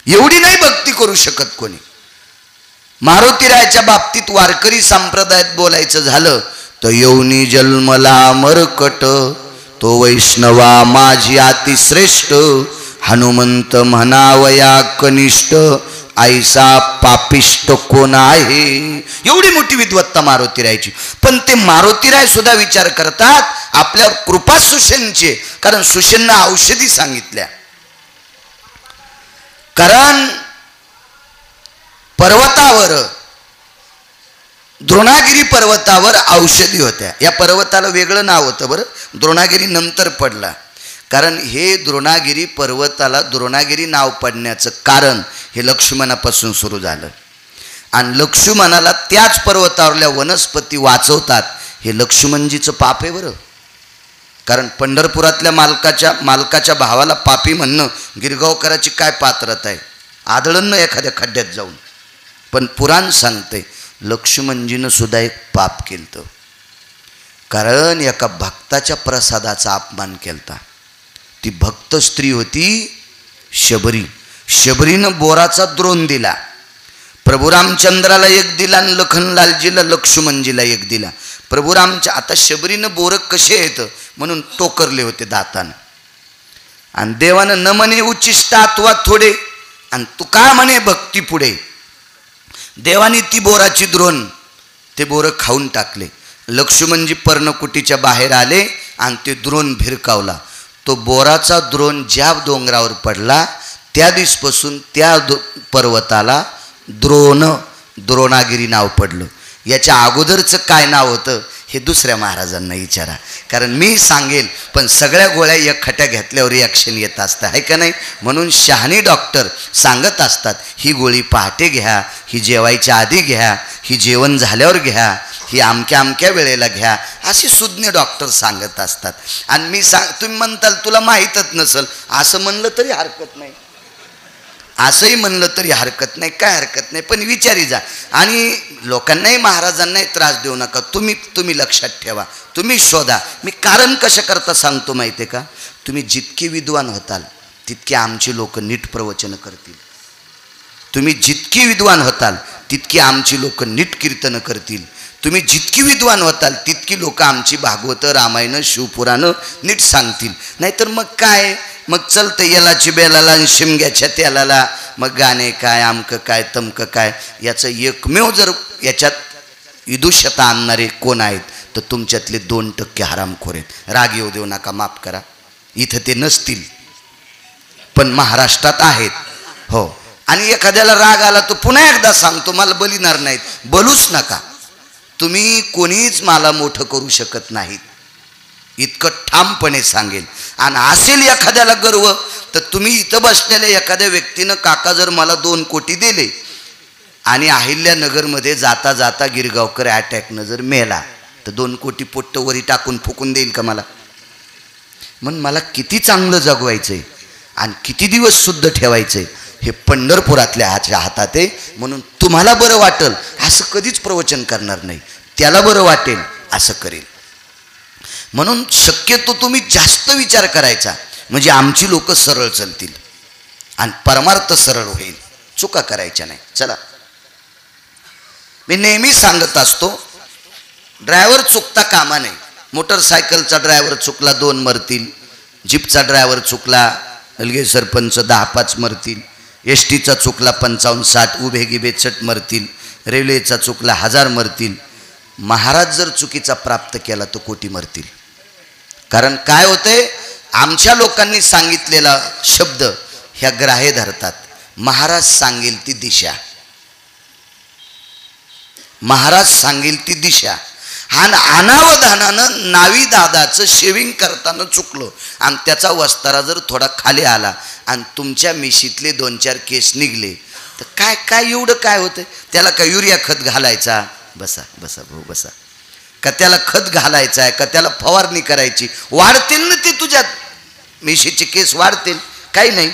एवढी नाही भक्ती करू शकत कोणी. मारुतीरायाच्या बाबतीत वारकरी संप्रदायात बोलायचं झालं तर येऊनी जन्मला मरकट, तो वैष्णवा माझी अतिश्रेष्ठ, हनुमंत म्हणावया कनिष्ठ, ऐसा पापिष्ट कोण आहे. एवढी मोठी विद्वत्ता मारुतीरायाची. पण ते मारुतीराय सुद्धा विचार करतात आपल्यावर कृपा सुषेणची, कारण सुषेणनं औषधी सांगितल्या. कारण पर्वतावर, द्रोणागिरी पर्वतावर औषधी होत्या. या पर्वताला वेगळं नाव होतं बरं, द्रोणागिरी नंतर पडला. कारण हे द्रोणागिरी पर्वताला द्रोणागिरी नाव पडण्याचं कारण हे लक्ष्मणापासून सुरू झालं. आणि लक्ष्मणाला त्याच पर्वतावरल्या वनस्पती वाचवतात हे लक्ष्मणजीचं पाप आहे बरं. कारण पंढरपुरातल्या मालकाच्या भावाला पापी म्हणणं गिरगावकराची काय पात्रता आहे. आदळण एखाद्या खड्ड्यात जाऊन. पण पुराण सांगते लक्ष्मणजीनं सुद्धा एक पाप केलं. कारण एका भक्ताच्या प्रसादाचा अपमान केलता. ती भक्त स्त्री होती शबरी. शबरीनं बोराचा द्रोण दिला. प्रभू रामचंद्राला एक दिला आणि लखनलालजीला लक्ष्मणजीला एक दिला. प्रभू रामच्या आता शबरीनं बोर कसे येतं म्हणून टोकरले होते दातानं. आणि देवानं न म्हणे उच्चिष्ट अथवा थोडे, आणि तू का म्हणे भक्ती पुढे. देवानी ती बोराची द्रोण ते बोरं खाऊन टाकले. लक्ष्मणजी पर्णकुटीच्या बाहेर आले आणि ते द्रोण भिरकावला. तो बोराचा द्रोण ज्या डोंगरावर पडला त्या दिवसपासून त्या पर्वताला द्रोणागिरी नाव पडलं. याच्या अगोदरचं काय नाव होतं हे दुसऱ्या महाराजांना विचारा. कारण मी सांगेल पण सगळ्या गोळ्या एकखट्या घेतल्यावर रिॲक्शन येत असतं आहे का नाही. म्हणून शहाणी डॉक्टर सांगत असतात ही गोळी पहाटे घ्या, ही जेवायच्या आधी घ्या, ही जेवण झाल्यावर घ्या, ही अमक्या अमक्या वेळेला घ्या, अशी सुज्ञ डॉक्टर सांगत असतात. आणि मी तुम्ही म्हणताल तुला माहीतच नसल, असं म्हणलं तरी हरकत नाही. असंही म्हणलं तरी हरकत नाही, काय हरकत नाही. पण विचारी जा. आणि लोकांनाही महाराजांनाही त्रास देऊ नका. तुम्ही लक्षात ठेवा, तुम्ही शोधा. मी कारण कशा करता सांगतो माहिती आहे का. तुम्ही जितके विद्वान होताल तितके आमची लोक नीट प्रवचन करतील. तुम्ही जितकी विद्वान होताल तितकी आमची लोक नीट कीर्तन करतील. तुम्ही जितकी विद्वान होताल तितकी लोक आमची भागवत, रामायण, शिवपुराणं नीट सांगतील. नाहीतर मग काय, मग चलतं येलाची बेलाला आणि शिमग्याच्या तेलाला, मग गाणे काय, आमकं काय, तमकं काय. याचं एकमेव जर याच्यात विदुषता आणणारे कोण आहेत तर तुमच्यातले 2% हरामखोर आहेत. राग येऊ देऊ नका, माफ करा. इथं ते नसतील पण महाराष्ट्रात आहेत. हो. आणि एखाद्याला राग आला तो पुन्हा एकदा सांगतो मला बलिणार नाहीत. बोलूच नका. तुम्ही कोणीच मला मोठं करू शकत नाहीत इतकं ठामपणे सांगेल. आणि असेल एखाद्याला गर्व तर तुम्ही इथं बसलेल्या एखाद्या व्यक्तीनं काका जर मला 2 कोटी दिले आणि अहिल्यानगरमध्ये जाता जाता गिरगावकर अटॅकनं जर मेला तर 2 कोटी पोट्ट वरी टाकून फुकून देईल का मला. म्हणून मला किती चांगलं जगवायचंय आणि किती दिवस शुद्ध ठेवायचंय हे पंढरपुरातल्या हातात आहे. म्हणून तुम्हाला बरं वाटेल असं कधीच प्रवचन करणार नाही, त्याला बरं वाटेल असं करेल. म्हणून शक्यतो तुम्ही जास्त विचार करायचा म्हणजे आमची लोक सरळ चलतील आणि परमार्थ सरळ होईल. चुका करायच्या नाही. चला, मी नेहमी सांगत असतो ड्रायव्हर चुकता कामा नये. मोटरसायकलचा ड्रायव्हर चुकला 2 मरतील, जीपचा ड्रायव्हर चुकला अलगे सरपंच 10-5 मरतील, एसटीचा चुकला 55-60 उभे गिबे चट मरतील, रेल्वेचा चुकला 1000 मरतील. महाराज जर चुकीचा प्राप्त केला तर कोटी मरतील. कारण काय होतंय, आमच्या लोकांनी सांगितलेला शब्द ह्या ग्राह्य धरतात. महाराज सांगेल ती दिशा, महाराज सांगेल ती दिशा. आणि अनावधानानं नावी दादाचं शेविंग करताना चुकलो आणि त्याचा वस्तारा जर थोडा खाली आला आणि तुमच्या मिशीतले 2-4 केस निघले तर काय काय एवढं काय होतं. त्याला काय युरिया खत घालायचा, बसा बसा भाऊ बसा, का त्याला खत घालायचं आहे, का त्याला फवारणी करायची, वाढतील ना ते तुझ्यात मिशीचे केस वाढतील. काही नाही,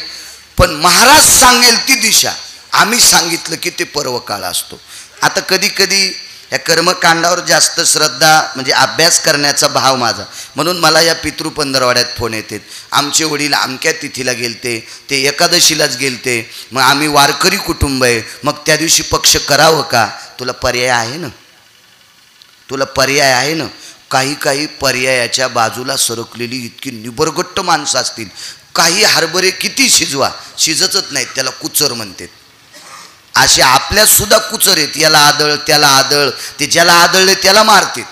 पण महाराज सांगेल ती दिशा, आम्ही सांगितलं की ते पर्व काळ असतो. आता कधी कधी या कर्मकांडावर जास्त श्रद्धा म्हणजे अभ्यास करण्याचा भाव माझा, म्हणून मला या पितृ पंधरवाड्यात फोन येतात. आमचे वडील अमक्या तिथीला गेलते, ते एकादशीलाच गेलते, मग आम्ही वारकरी कुटुंब आहे, मग त्या दिवशी पक्ष करावं का? तुला पर्याय आहे ना, तुला पर्याय आहे ना. काही काही पर्यायाच्या बाजूला सरकलेली इतकी निबरगट्ट माणसं असतील. काही हरभरे किती शिजवा, शिजतच नाहीत, त्याला कुचर म्हणतात. असे आपल्यात सुद्धा कुचर आहेत, याला आदळ त्याला आदळ, ते ज्याला आदळले त्याला मारतात,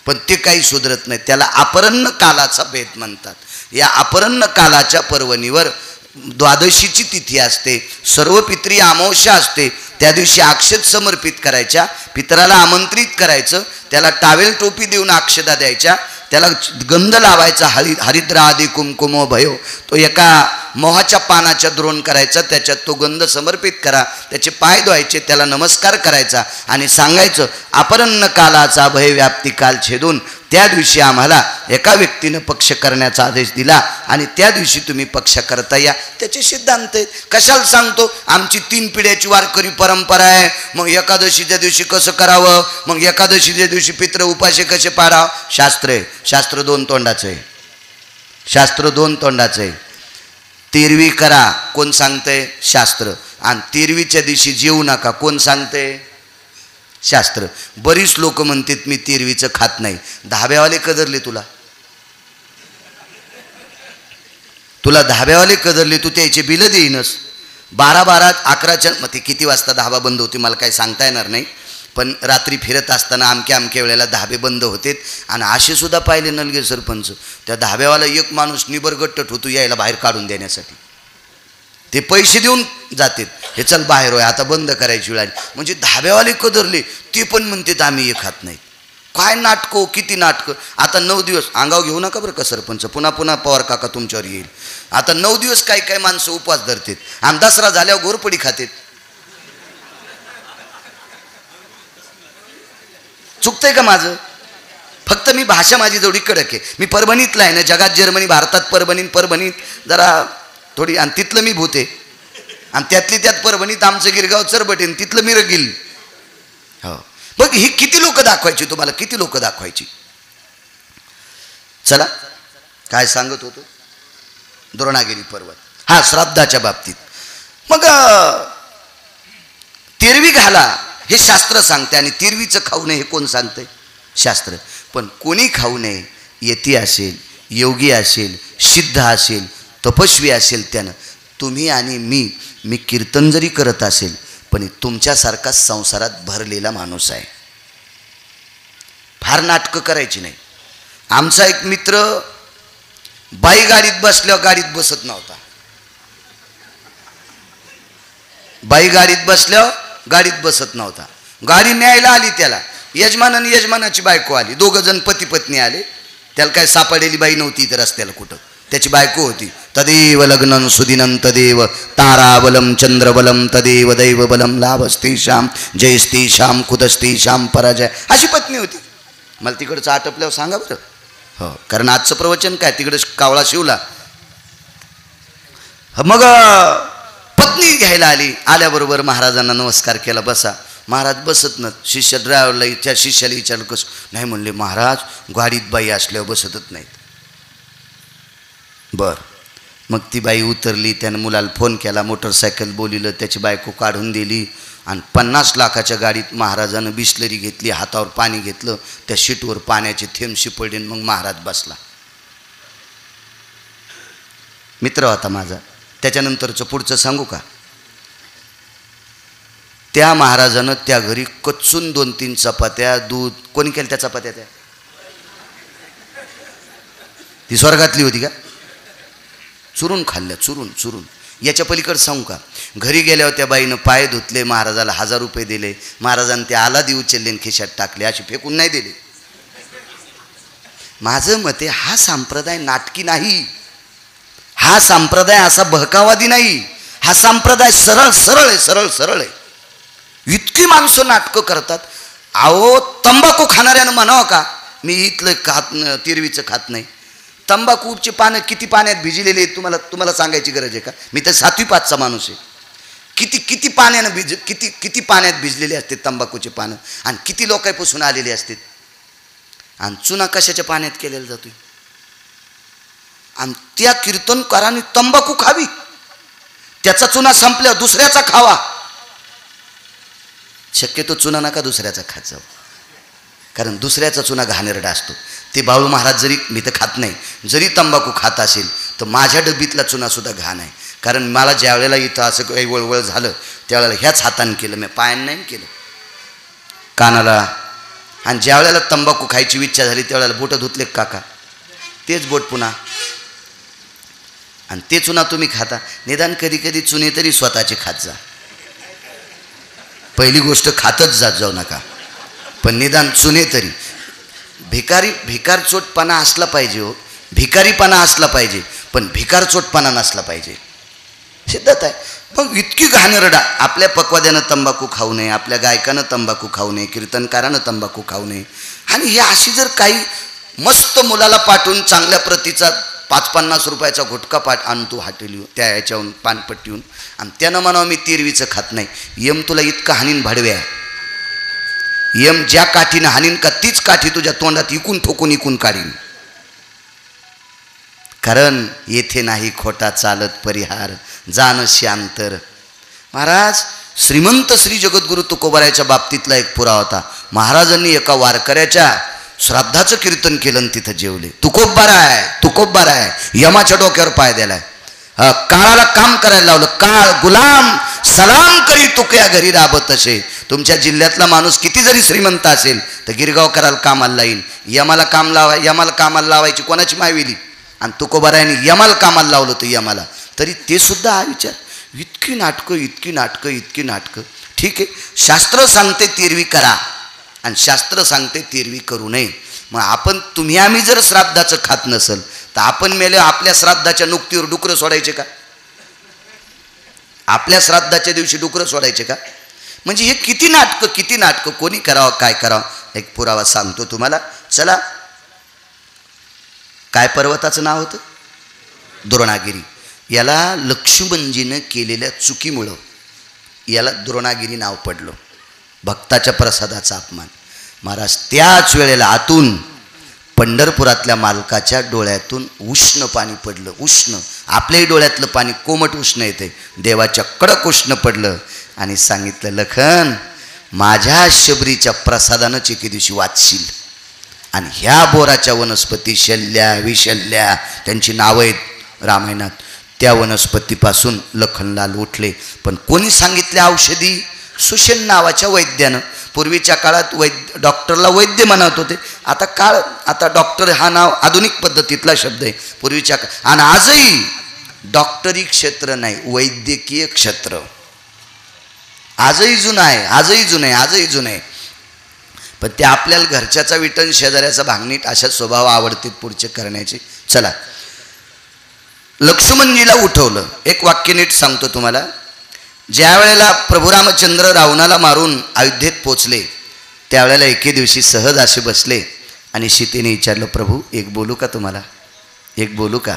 पण ते काही सुधरत नाही. त्याला अपरन्न कालाचा भेद म्हणतात. या अपरन्न कालाच्या पर्वणीवर द्वादशीची तिथी असते, सर्व पित्री अमावस्या असते. त्या दिवशी अक्षत समर्पित करायच्या, पितराला आमंत्रित करायचं, त्याला टावेल टोपी देऊन अक्षता द्यायच्या, त्याला गंध लावायचा, हरिद्र आदी कुमकुमो भयो, तो एका मोहाच्या पानाच्या द्रोण करायचा, त्याच्यात तो गंध समर्पित करा, त्याचे पाय धुवायचे, त्याला नमस्कार करायचा आणि सांगायचं अपरन्न कालाचा भयव्याप्ती काल छेदून त्या दिवशी आम्हाला एका व्यक्तीनं पक्ष करण्याचा आदेश दिला आणि त्या दिवशी तुम्ही पक्ष करता या. त्याचे सिद्धांत आहेत. कशाला सांगतो? आमची 3 पिढ्याची वारकरी परंपरा आहे, मग एकादशीच्या दिवशी कसं करावं, मग एकादशीच्या दिवशी पित्र उपासे कसे पाडावं. शास्त्र आहे, शास्त्र 2 तोंडाचं आहे, शास्त्र 2 तोंडाचं आहे. तिरवी करा कोण सांगतंय? शास्त्र. आणि तिरवीच्या दिवशी जेवू नका कोण सांगतंय? शास्त्र. बरीच लोक म्हणतात मी तिरवीचं खात नाही. धाब्यावाले कदरले तुला, तुला धाब्यावाले कदरले, तू त्याचे बिल देईनस. 12-12 11च्या मग ते किती वाजता धाबा बंद होते मला काही सांगता येणार नाही, पण रात्री फिरत असताना अमक्या वेळेला धाबे बंद होते. आणि असे सुद्धा पाहिले नलगे सरपंच, त्या धाब्यावाला एक माणूस निबरगट्ट ठोतू यायला बाहेर काढून देण्यासाठी, ते पैसे देऊन जातात, हे चल बाहेर होय आता बंद करायची वेळ आली. म्हणजे धाब्यावाले कदरले, ते पण म्हणतात आम्ही हे खात नाही. काय नाटकं, किती नाटकं. आता 9 दिवस अंगाव घेऊ नका बरं का सरपंच, पुन्हा पुन्हा पवार काका तुमच्यावर येईल. आता 9 दिवस काही काही माणसं उपवास धरतात आणि दसरा झाल्यावर घोरपडी खातात. चुकतंय का माझं? फक्त मी भाषा माझी जेवढी कडक आहे. मी परभणीतला आहे ना, जगात जर्मनी, भारतात परभणीत जरा थोडी, आणि तिथलं मी भूते, आणि त्यातली त्यात परभणीत आमचं गिरगाव चरबटेन, तिथलं मी रगील. हो, मग ही किती लोक दाखवायची तुम्हाला, किती लोक दाखवायची. चला काय सांगत होतो, द्रोणागिरी पर्वत. हा, श्राद्धाच्या बाबतीत मग तिरवी घाला हे शास्त्र सांगते, आणि तिरवीचं खाऊ नये हे कोण सांगते? शास्त्र. पण कोणी खाऊ नये, यती असेल, योगी असेल, सिद्ध असेल, तपस्वी असेल, त्यानं. तुम्ही आणि मी कीर्तन जरी करत असेल, पण तुमच्यासारखा संसारात भरलेला माणूस आहे, फार नाटकं करायची नाही. आमचा एक मित्र बाई गाडीत बसल्यावर गाडीत बसत नव्हता, बाई गाडीत बसल्यावर गाडीत बसत नव्हता. गाडी न्यायला आली त्याला, यजमान आणि यजमानाची बायको आली, 2 जण पती पत्नी आले. त्याला काय सापडलेली बाई नव्हती इथं रस्त्याला कुठं, त्याची बायको होती. तदेव लग्नं सुदिनं तदेव ताराबलम चंद्रबलम तदेव दैवबलम लाभस्तेषाम जयस्तेषाम कुतस्तेषाम पराजय, अशी पत्नी होती. मला तिकडचं आटपल्यावर सांगा बरं. हो, कारण आजचं प्रवचन काय, तिकडे कावळा शिवला. मग पत्नी घ्यायला आली, आल्याबरोबर महाराजांना नमस्कार केला, बसा. महाराज बसत ना, शिष्य ड्रायव्हरला त्या शिष्याला विचारलं कसं, नाही म्हणले महाराज गाडीत बाई असल्यावर बसतच नाहीत. बरं, मग ती बाई उतरली, त्यानं मुलाला फोन केला, मोटरसायकल बोलिलं, त्याची बायको काढून दिली आणि 50 लाखाच्या गाडीत महाराजानं बिस्लरी घेतली, हातावर पाणी घेतलं, त्या शीटवर पाण्याचे थेंब शिपडले, मग महाराज बसला. मित्र होता माझा. त्याच्यानंतरचं पुढचं सांगू का? त्या महाराजानं त्या घरी कच्चून 2-3 चपात्या, दूध, कोणी केलं त्या चपात्या? त्या ती स्वर्गातली होती का? चुरून खाल्ल्या, चुरून. याच्या पलीकडे सांगू का? घरी गेल्यावर त्या बाईनं पाय धुतले, महाराजाला 1000 रुपये दिले, महाराजांनी ते आलादी उचलले खिशात टाकले, अशी फेकून नाही दिले. माझं मते हा संप्रदाय नाटकी नाही, हा संप्रदाय असा बहकावादी नाही, हा संप्रदाय सरळ आहे. इतकी माणसं नाटकं करतात. अहो, तंबाखू खाणाऱ्यानं म्हणावं का मी इथलं तिरवीचं खात नाही? तंबाखूची पानं किती पाण्यात भिजलेली आहेत तुम्हाला सांगायची गरज आहे का? मी तर 7वी 5चा माणूस आहे. किती पाण्यानं किती पाण्यात भिजलेले असते तंबाखूचे पानं, आणि किती लोकांपासून आलेले असते. आणि चुना कशाच्या पाण्यात केलेला जातोय. आणि त्या कीर्तनकारांनी तंबाखू खावी, त्याचा चुना संपल्यावर दुसऱ्याचा खावा. शक्यतो चुना नका दुसऱ्याचा खात जाऊ, कारण दुसऱ्याचा चुना घाणेरडा असतो. ते बाळू महाराज जरी, मी तर खात नाही, जरी तंबाखू खात असेल तर माझ्या डबीतला चुनासुद्धा घाण आहे. कारण मला ज्या वेळेला इथं असं काही वळवळ झालं त्यावेळेला ह्याच हाताने केलं, मी पायानं नाही केलं, कानाला. आणि ज्या वेळेला तंबाखू खायची इच्छा झाली त्यावेळेला बोटं धुतले काका, तेच बोट पुन्हा. आणि ते चुना तुम्ही खाता. निदान कधी कधी चुने तरी स्वतःचे खात जा. पहिली गोष्ट खातच जाऊ नका, पण निदान चुने तरी. भिकारचोटपणा असला पाहिजे हो, भिकारीपणा असला पाहिजे, पण भिकारचोटपणा नसला पाहिजे. सिद्धत आहे. मग इतकी घाणेरडा. आपल्या पक्वाद्यानं तंबाखू खाऊ नये, आपल्या गायकानं तंबाखू खाऊ नये, कीर्तनकारानं तंबाखू खाऊ नये. आणि हे अशी जर काही मस्त मुलाला पाठवून चांगल्या प्रतीचा 5-50 रुपयाचा गुटखा आणतो हाटेली त्या ह्याच्याहून पानपट्टीहून, आणि त्यानं म्हणावं मी तेरवीचं खात नाही. यम तुला इतकं हानीन भाडव्या, यम ज्या काठीनं हानीन का तीच काठी तुझ्या तोंडात इकून ठोकून इकून काढीन. कारण येथे नाही खोटा चालत परिहार, जाण शांतर. महाराज श्रीमंत श्री जगद्गुरु तुकोबारायच्या बाबतीतला एक पुरावा होता. महाराजांनी एका वारकऱ्याच्या श्राद्धाचं कीर्तन केलं, तिथं जेवले. तुकोबार आहे, यमाच्या डोक्यावर पाय दिलाय. काळाला काम करायला लावलं. काळ गुलाम सलाम करी तुक्या घरी राबत असे. तुमच्या जिल्ह्यातला माणूस किती जरी श्रीमंत असेल तर गिरगावकराला कामाला लाईन. यमाला कामाला लावायची कोणाची मायविली, आणि तुकोबारायने यमाला कामाला लावलं तर यमाला. तरी ते सुद्धा हा विचार. इतकी नाटकं. ठीक आहे, शास्त्र सांगते तेरवी करा आणि शास्त्र सांगते तेरवी करू नये. मग तुम्ही आम्ही जर श्राद्धाचं खात नसल तर आपण मेले आपल्या श्राद्धाच्या नुकतीवर डुकरं सोडायचे का? आपल्या श्राद्धाच्या दिवशी डुकरं सोडायचे का? म्हणजे हे किती नाटकं कोणी करावं, काय करावं. एक पुरावा सांगतो तुम्हाला. चला, काय पर्वताचं नाव होतं? द्रोणागिरी. याला लक्ष्मणजीनं केलेल्या चुकीमुळं याला द्रोणागिरी नाव पडलं. भक्ताच्या प्रसादाचा अपमान. महाराज त्याच वेळेला आतून पंढरपुरातल्या मालकाच्या डोळ्यातून उष्ण पाणी पडलं. उष्ण, आपल्याही डोळ्यातलं पाणी कोमट उष्ण येते, देवाच्या कडक उष्ण पडलं. आणि सांगितलं, लखन माझ्या शबरीच्या प्रसादानंच एके दिवशी वाचशील. आणि ह्या बोराच्या वनस्पती शल्ल्या विशल्ल्या त्यांची नावं आहेत रामायणात. त्या वनस्पतीपासून लखनलाल उठले. पण कोणी सांगितल्या औषधी? सुशेन नावाच्या वैद्यानं. पूर्वीच्या काळात डॉक्टरला वैद्य म्हणत होते. आता डॉक्टर हा नाव आधुनिक पद्धतीतला शब्द आहे. पूर्वीच्या आणि आजही डॉक्टरी क्षेत्र नाही, वैद्यकीय क्षेत्र आजही जुनं आहे. पण ते आपल्याला घरच्याचा विटन शेजाऱ्याचा भांगणीट अशा स्वभाव आवडतील पुढचे करण्याचे. चला, लक्ष्मणजीला उठवलं. एक वाक्य नीट सांगतो तुम्हाला. ज्या वेळेला प्रभू रामचंद्र रावणाला मारून अयोध्येत पोचले त्यावेळेला एके दिवशी सहज असे बसले आणि सीतेने विचारलं, प्रभू एक बोलू का तुम्हाला? एक बोलू का?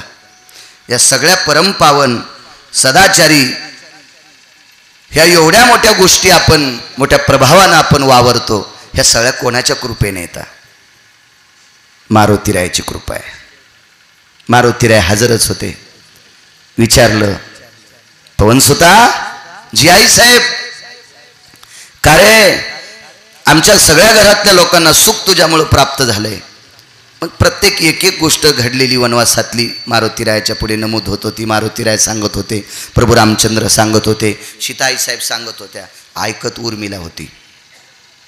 या सगळ्या परमपावन सदाचारी ह्या एवढ्या मोठ्या गोष्टी आपण मोठ्या प्रभावानं आपण वावरतो, ह्या सगळ्या कोणाच्या कृपेने येतात? मारुतीरायाची कृपा आहे. मारुतीराय हजरच होते. विचारलं, पवनसुता जी आई साहेब, का रे आमच्या सगळ्या घरातल्या लोकांना सुख तुझ्यामुळे प्राप्त झालंय. मग प्रत्येक एक गोष्ट घडलेली वनवासातली मारुतीरायाच्या पुढे नमूद होत होती. मारुतीराय सांगत होते, प्रभू रामचंद्र सांगत होते, सीताई साहेब सांगत होत्या. ऐकत उर्मिला होती.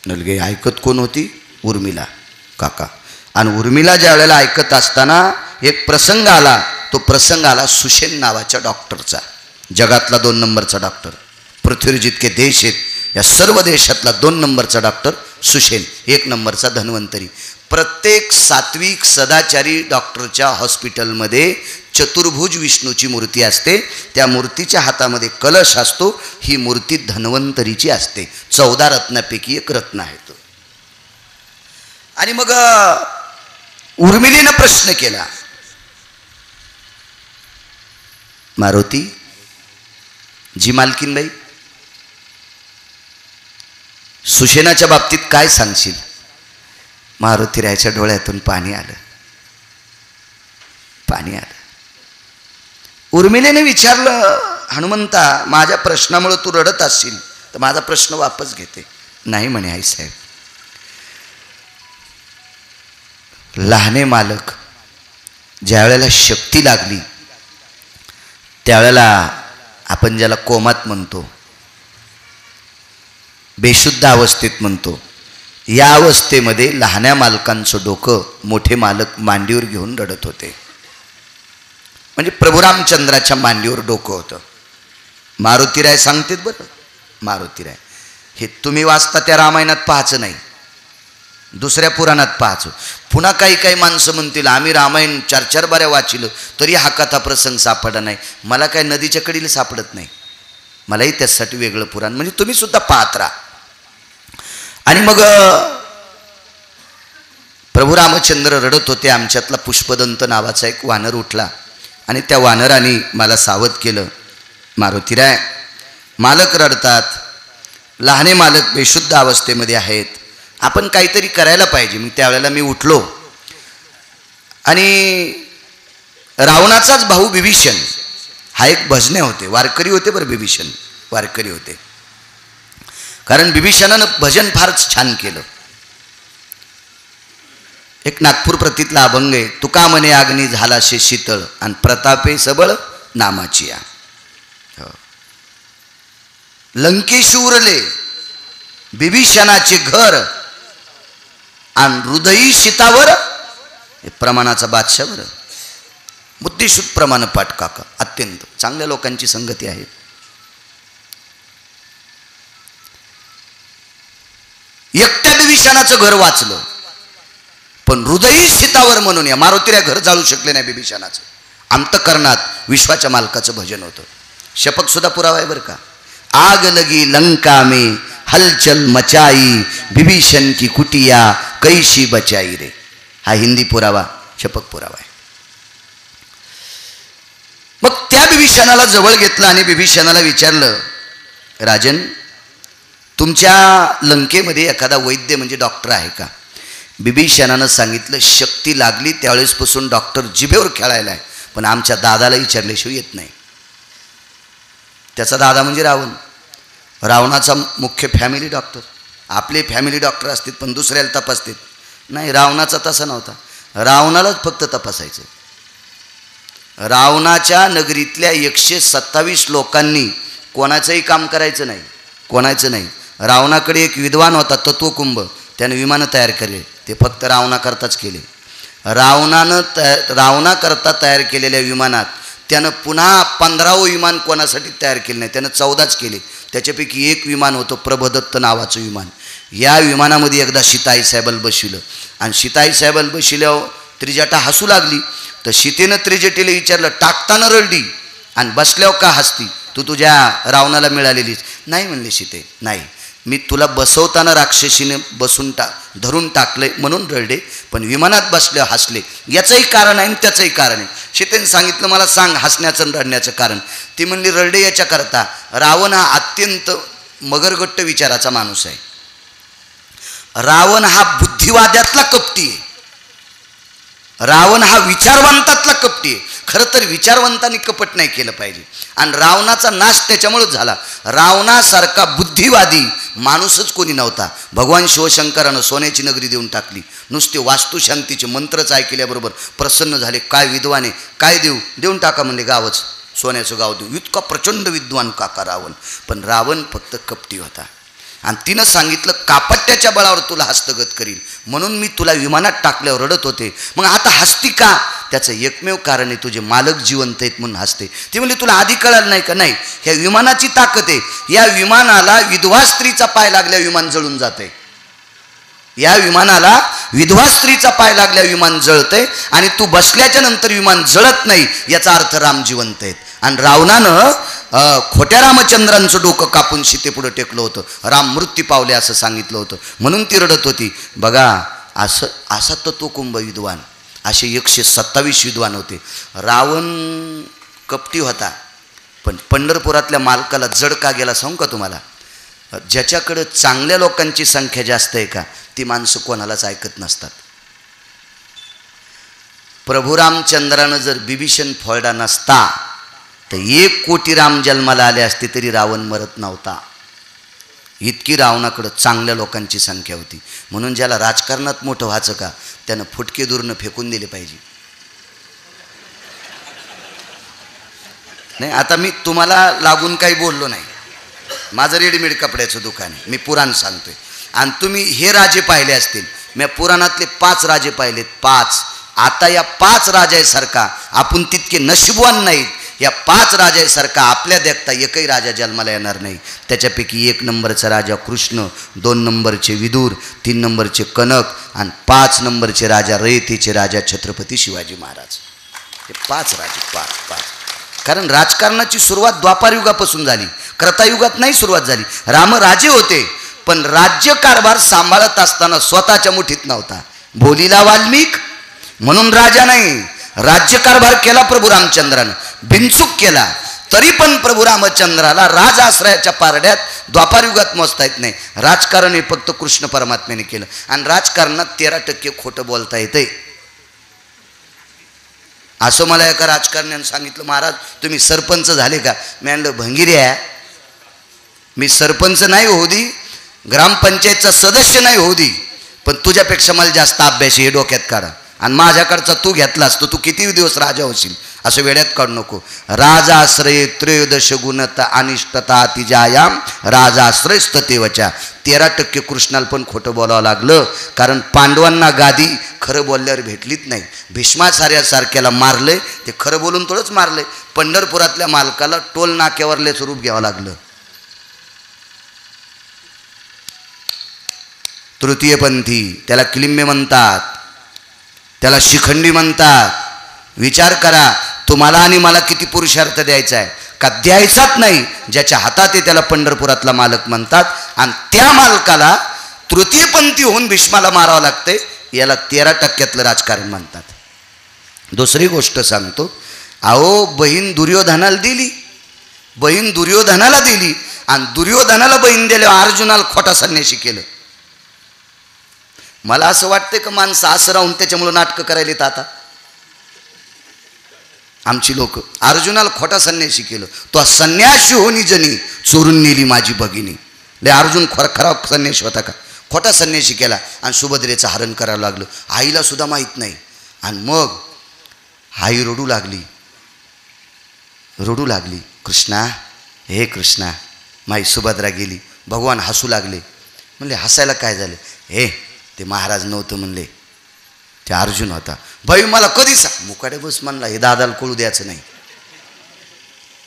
नलगे ऐकत कोण होती? उर्मिला काका. आणि उर्मिला ज्या वेळेला ऐकत असताना एक प्रसंग आला. तो प्रसंग आला सुशेन नावाच्या डॉक्टरचा. जगातला 2 नंबरचा डॉक्टर. पृथ्वीवर जितके देश आहेत या सर्व देशातला 2 नंबरचा डॉक्टर सुशेन, 1 नंबरचा धन्वंतरी. प्रत्येक सात्विक सदाचारी डॉक्टरच्या हॉस्पिटलमध्ये चतुर्भुज विष्णूची मूर्ती असते. त्या मूर्तीच्या हातामध्ये कलश असतो. ही मूर्ती धन्वंतरीची असते. 14 रत्नापैकी एक रत्न आहे तो. आणि मग उर्मिलीनं प्रश्न केला, मारुती जी मालकीनबाई, सुशेनाच्या बाबतीत काय सांगशील? मारुतीरायाच्या डोळ्यातून पाणी आलं. उर्मिलेने विचारलं, हनुमंता, माझ्या प्रश्नामुळे तू रडत असशील तर माझा प्रश्न वापस घेते. नाही म्हणे आईसाहेब, लहाने मालक ज्या वेळेला शक्ती लागली त्यावेळेला आपण ज्याला कोमात म्हणतो, बेशुद्ध अवस्थेत म्हणतो, या अवस्थेमध्ये लहान्या मालकांचं डोकं मोठे मालक मांडीवर घेऊन रडत होते. म्हणजे प्रभू रामचंद्राच्या मांडीवर डोकं होतं. मारुतीराय सांगतेत बरं. मारुतीराय हे तुम्ही वाचता त्या रामायणात पाहायचं नाही, दुसऱ्या पुराणात पाहायचं. पुन्हा काही काही माणसं म्हणतील आम्ही रामायण 4-4 बाऱ्या वाचिलं तरी हा कथा प्रसंग सापडला नाही. मला काय नदीच्या कडीला सापडत नाही, मलाही त्यासाठी वेगळं पुराण. म्हणजे तुम्ही सुद्धा पाहत राहा. आणि मग प्रभू रामचंद्र रडत होते. आमच्यातला पुष्पदंत नावाचा एक वानर उठला आणि त्या वानराने मला सावध केलं, मारुतीराय मालक रडतात, लहाने मालक बेशुद्ध अवस्थेमध्ये आहेत, आपण काहीतरी करायला पाहिजे. मग त्यावेळेला मी उठलो आणि रावणाचाच भाऊ बिभीषण हा एक भजने होते, वारकरी होते बरं. बिभीषण वारकरी होते, कारण बिभीषणानं भजन फारच छान केलं. एक नागपूर प्रतीतला अभंग आहे, तुका म्हणे अग्नी झाला शे शीतळ आणि प्रतापे सबळ नामाची या. लंकेशी उरले बिभीषणाचे घर आणि हृदयी शीतावर प्रमाणाचा बादशावर. बुद्धिशुद्ध प्रमाण पाठ काका, अत्यंत चांगल्या लोकांची संगती आहे. एकट्या बिभीषणाचं घर वाचलं, पण हृदयी शीतावर म्हणून या मारुतीला घर जाळू शकले नाही बिभीषणाचं. अंतकरणात विश्वाच्या मालकाचं भजन होतं. शपक सुद्धा पुरावा आहे बरं का. आग लगी लंका में हलचल मचाई, बिभीषण की कुटिया कैशी बचाई रे. हा हिंदी पुरावा, शपक पुरावा आहे. मग त्या बिभीषणाला जवळ घेतलं आणि बिभीषणाला विचारलं, राजन तुमच्या लंकेमध्ये एखादा वैद्य म्हणजे डॉक्टर आहे का? बिभीषणानं सांगितलं, शक्ती लागली त्यावेळेसपासून डॉक्टर जिभेवर खेळायला आहे, पण आमच्या दादाला विचारल्याशिवाय येत नाही. त्याचा दादा म्हणजे रावण. रावणाचा मुख्य फॅमिली डॉक्टर. आपले फॅमिली डॉक्टर असतात पण दुसऱ्याला तपासतात. नाही, रावणाचा तसा नव्हता. रावणालाच फक्त तपासायचं. रावणाच्या नगरीतल्या 127 लोकांनी कोणाचंही काम करायचं नाही, कोणाचं नाही. रावणाकडे एक विद्वान होता तत्वकुंभ, त्याने विमानं तयार केले, ते फक्त रावणाकरताच केले. रावणाकरता तयार केलेल्या विमानात त्यानं पुन्हा 15वं विमान कोणासाठी तयार केलं नाही, त्यानं 14च केले. त्याच्यापैकी एक विमान होतं प्रभदत्त नावाचं विमान. या विमानामध्ये एकदा सीताई साहेबाला बसविलं आणि सीताई साहेबाला बसविल्यावर त्रिजटा हसू लागली. तर सीतेनं त्रिजटेला विचारलं, टाकताना रडली आणि बसल्यावर का हसती? तू तुझ्या रावणाला मिळालेलीच नाही म्हणले सीते. नाही, मी तुला बसवताना राक्षसीने धरून टाकले म्हणून रडले, पण विमानात बसल्यावर हसले. याचंही कारण आहे आणि त्याचंही कारण आहे. सीतेने सांगितलं, मला सांग हसण्याचं आणि रडण्याचं कारण. ती म्हणली, रडले याच्याकरता, रावण हा अत्यंत मगरगट्ट विचाराचा माणूस आहे. रावण हा बुद्धिवाद्यातला कपटी आहे. रावण हा विचारवंतातला कपटी आहे. खरं तर विचारवंतांनी कपट नाही केलं पाहिजे आणि रावणाचा नाश त्याच्यामुळेच झाला. रावणासारखा बुद्धिवादी माणूसच कोणी नव्हता. भगवान शिवशंकरानं सोन्याची नगरी देऊन टाकली. नुसते वास्तुशांतीचे मंत्रच ऐकल्याबरोबर प्रसन्न झाले. काय विद्वाने, काय देऊ? देऊन टाका म्हणले, गावच सोन्याचं गाव देऊ. इतका प्रचंड विद्वान काका रावण. पण रावण फक्त कपटी होता आणि तिनं सांगितलं, कापट्याच्या बळावर तुला हस्तगत करील म्हणून मी तुला विमानात टाकल्यावर रडत होते. मग आता हसती का? त्याचं एकमेव कारण आहे, तुझे मालक जिवंत आहेत म्हणून हसते. ती म्हणली, तुला आधी कळालं नाही का? नाही, ह्या विमानाची ताकद आहे. या विमानाला विधवा स्त्रीचा पाय लागल्या विमान जळून जाते. या विमानाला विधवा स्त्रीचा पाय लागल्या विमान जळतंय आणि तू बसल्याच्या नंतर विमान जळत नाही, याचा अर्थ राम जिवंत आहेत. आणि रावणानं खोट्या रामचंद्रांचं डोकं कापून सीतेपुढं टेकलं होतं. राम मृत्यू पावले असं सांगितलं होतं म्हणून ती रडत होती. बघा, असा तत्वकुंभ विद्वान, असे 127 विद्वान होते. रावण कपटी होता पण पंढरपुरातल्या मालकाला जड का गेला सांगू का तुम्हाला? ज्याच्याकडं चांगल्या लोकांची संख्या जास्त आहे का ती माणसं कोणालाच ऐकत नसतात. प्रभू रामचंद्रानं जर बिभीषण फोडला नसता तर 1 कोटी राम जन्माला आले असते तरी रावण मरत नव्हता. इतकी रावणाकडं चांगल्या लोकांची संख्या होती. म्हणून ज्याला राजकारणात मोठं व्हायचं का त्यानं फुटके दूरनं फेकून दिले पाहिजे. नाही आता मी तुम्हाला लागून काही बोललो नाही. माझं रेडीमेड कपड्याचं दुकान आहे. मी पुराण सांगतोय आणि तुम्ही हे राजे पाहिले असतील. मी पुराणातले 5 राजे पाहिलेत. 5. आता या 5 राजासारखा आपण तितके नशीबवान नाहीत. या 5 राजासारखा आपल्या देखता एकही राजा जन्माला येणार नाही. त्याच्यापैकी 1 नंबरचा राजा कृष्ण, 2 नंबरचे विदूर, 3 नंबरचे कनक आणि 5 नंबरचे राजा रयतेचे राजा छत्रपती शिवाजी महाराज. हे 5 राजे. 5. कारण राजकारणाची सुरुवात द्वापारयुगापासून झाली. कृतायुगात नाही सुरुवात झाली. राम राजे होते पण राज्यकारभार सांभाळत असताना स्वतःच्या मुठीत नव्हता. भोलीला वाल्मिक म्हणून राजा नाही, राज्यकारभार केला प्रभू रामचंद्रानं, बिनचूक केला. तरी पण प्रभू रामचंद्राला राजआश्रयाच्या पारड्यात द्वापारयुगात मोजता येत नाही. राजकारण हे फक्त कृष्ण परमात्म्याने केलं. आणि राजकारणात 13% खोटं बोलता येते. असं मला एका राजकारण्यानं सांगितलं, महाराज तुम्ही सरपंच झाले का? मी म्हणलं भंगिऱ्या, मी सरपंच नाही होऊ दे, ग्रामपंचायतचा सदस्य नाही होऊ दे, पण तुझ्यापेक्षा मला जास्त अभ्यास हे डोक्यात काढा. आणि माझ्याकडचा तू घेतलास तर तू किती दिवस राजा होशील असं वेड्यात काढू नको. राजाश्रय 13 गुणता अनिष्टता तिजायाम राजाश्रयस्ततेवच्या. 13% कृष्णाला पण खोटं बोलावं लागलं. कारण पांडवांना गादी खरं बोलल्यावर भेटलीच नाही. भीष्माचार्यासारख्याला मारले ते खरं बोलून थोडंच मारले. पंढरपुरातल्या मालकाला टोल नाक्यावरलेच रूप घ्यावं लागलं. तृतीयपंथी त्याला किलिम्मे म्हणतात, त्याला शिखंडी म्हणतात. विचार करा तुम्हाला आणि मला किती पुरुषार्थ द्यायचा आहे का? द्यायचाच नाही. ज्याच्या हातात आहे त्याला पंढरपुरातला मालक म्हणतात. आणि त्या मालकाला तृतीयपंथी होऊन भीष्माला मारावं लागते. याला 13%तलं राजकारण म्हणतात. दुसरी गोष्ट सांगतो. अहो बहीण दुर्योधनाला दिली, बहीण दुर्योधनाला दिली आणि दुर्योधनाला बहीण दिल्यावर अर्जुनाला खोटा संन्यासी केलं. मला असं वाटतं का माणसं असं राहून त्याच्यामुळं नाटकं करायलेत आता आमची लोक. अर्जुनाला खोटा संन्यासी केलं. तो संन्यासी होणी जनी चोरून नेली माझी भगिनी. ले अर्जुन खरा संन्यासी होता का? खोटा संन्यासी केला आणि सुभद्रेचं हरण करायला लागलं. आईला सुद्धा माहीत नाही. आणि मग आई रडू लागली. कृष्णा, हे कृष्णा, माई सुभद्रा गेली. भगवान हसू लागले. म्हणले हसायला काय झालं? हे ते महाराज नव्हतं म्हणले, ते अर्जुन होता. भाई मला कधी सांग. मुकाडे बस म्हणला, हे दादाला कळू द्यायचं नाही.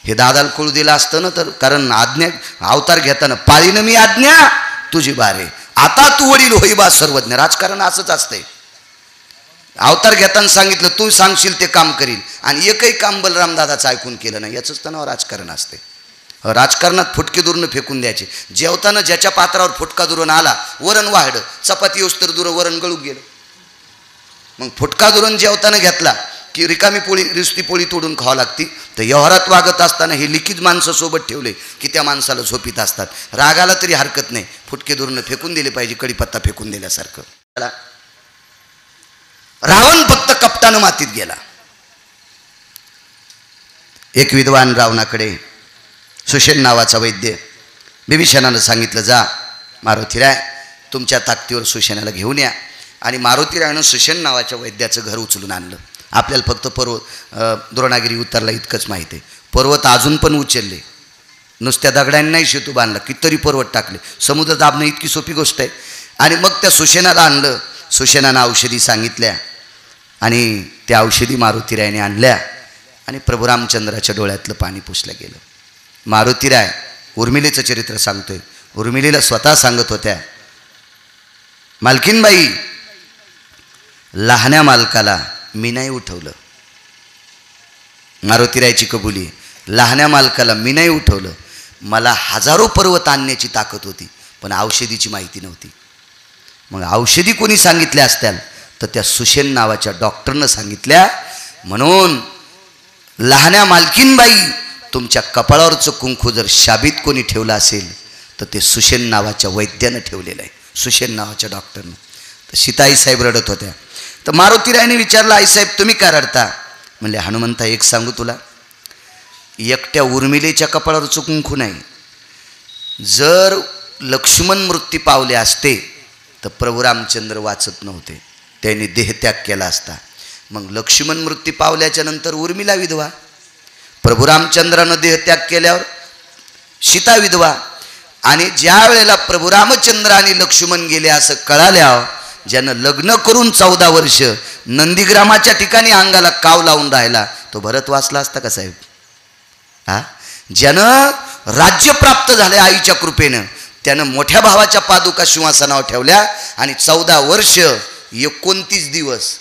हे दादाला कळू दिलं असतं ना तर, कारण आज्ञा अवतार घेताना पाळीनं मी आज्ञा तुझी बारे, आता तू वडील होई बा सर्वज्ञ. राजकारण असंच असतंय. अवतार घेताना सांगितलं तू सांगशील ते काम करील आणि एकही काम बलराम दादाचं ऐकून केलं नाही. याचंच तर नाव राजकारण असते. राजकारणात फुटके दुरून फेकून द्यायचे. जेवताना ज्याच्या पात्रावर फुटका दुरून आला वरण वाढलं, चपाती उस्तर दुरून वरण गळून गेलं. मग फुटका दुरून जेवताना घेतला की रिकामी पोळी रिस्ती पोळी तोडून खावं लागती. तर व्यवहारात वागत असताना हे लिखित माणसं सोबत ठेवले की त्या माणसाला झोपीत असतात. रागाला तरी हरकत नाही, फुटके दुरून फेकून दिले पाहिजे, कडीपत्ता फेकून दिल्यासारखं. रावण फक्त कपटानं मातीत गेला. एक विद्वान रावणाकडे सुषेण नावाचा वैद्य बिभीषणानं सांगितलं, जा मारुतीराय तुमच्या ताकदीवर सुषेणाला घेऊन या. आणि मारुतीरायनं सुषेण नावाच्या वैद्याचं घर उचलून आणलं. आपल्याला फक्त द्रोणागिरी उतरला इतकंच माहिती आहे. पर्वत अजून पण उचलले, नुसत्या दगडांनी नाही शेतू बांधला, कितीतरी पर्वत टाकले. समुद्र दाबणं इतकी सोपी गोष्ट आहे. आणि मग त्या सुषेणाला आणलं. सुषेणानं औषधी सांगितल्या आणि त्या औषधी मारुतीरायने आणल्या आणि प्रभू रामचंद्राच्या डोळ्यातलं पाणी पुसलं गेलं. मारुतीराय उर्मिलेचं चरित्र सांगतोय. उर्मिलेला स्वतः सांगत होत्या, मालकीनबाई लहान्या मालकाला मी नाही उठवलं. मारुतीरायची कबुली, लहान्या मालकाला मी नाही उठवलं. मला हजारो पर्वत आणण्याची ताकद होती पण औषधीची माहिती नव्हती. मग औषधी कोणी सांगितल्या असत्याल तर त्या सुषेण नावाच्या डॉक्टरनं सांगितल्या. म्हणून लहान्या मालकीनबाई तुमच्या कपाळावरचं कुंकू जर शाबीत कोणी ठेवलं असेल तर ते सुशेन नावाच्या वैद्यानं ठेवलेलं आहे, सुशेन नावाच्या डॉक्टरनं. तर सीता आईसाहेब रडत होत्या. तर मारुतीरायाने विचारलं, आईसाहेब तुम्ही का रडता? म्हणले, हनुमंता एक सांगू तुला, एकट्या उर्मिलेच्या कपाळावरचं कुंकू नाही, जर लक्ष्मण मृत्यू पावले असते तर प्रभू रामचंद्र वाचत नव्हते, त्यांनी देहत्याग केला असता. मग लक्ष्मण मृत्यू पावल्याच्या नंतर उर्मिला विधवा, प्रभू रामचंद्रानं देहत्याग केल्यावर सीता विधवा. आणि ज्या वेळेला प्रभू रामचंद्र आणि लक्ष्मण गेले असं कळाल्यावर ज्यानं लग्न करून 14 वर्ष नंदीग्रामाच्या ठिकाणी अंगाला काव लावून राहिला तो भरत वाचला असता का साहेब? हा, ज्यानं राज्य प्राप्त झाले आईच्या कृपेनं त्यानं मोठ्या भावाच्या पादुका सिंहासनावर ठेवल्या आणि 14 वर्ष 29 दिवस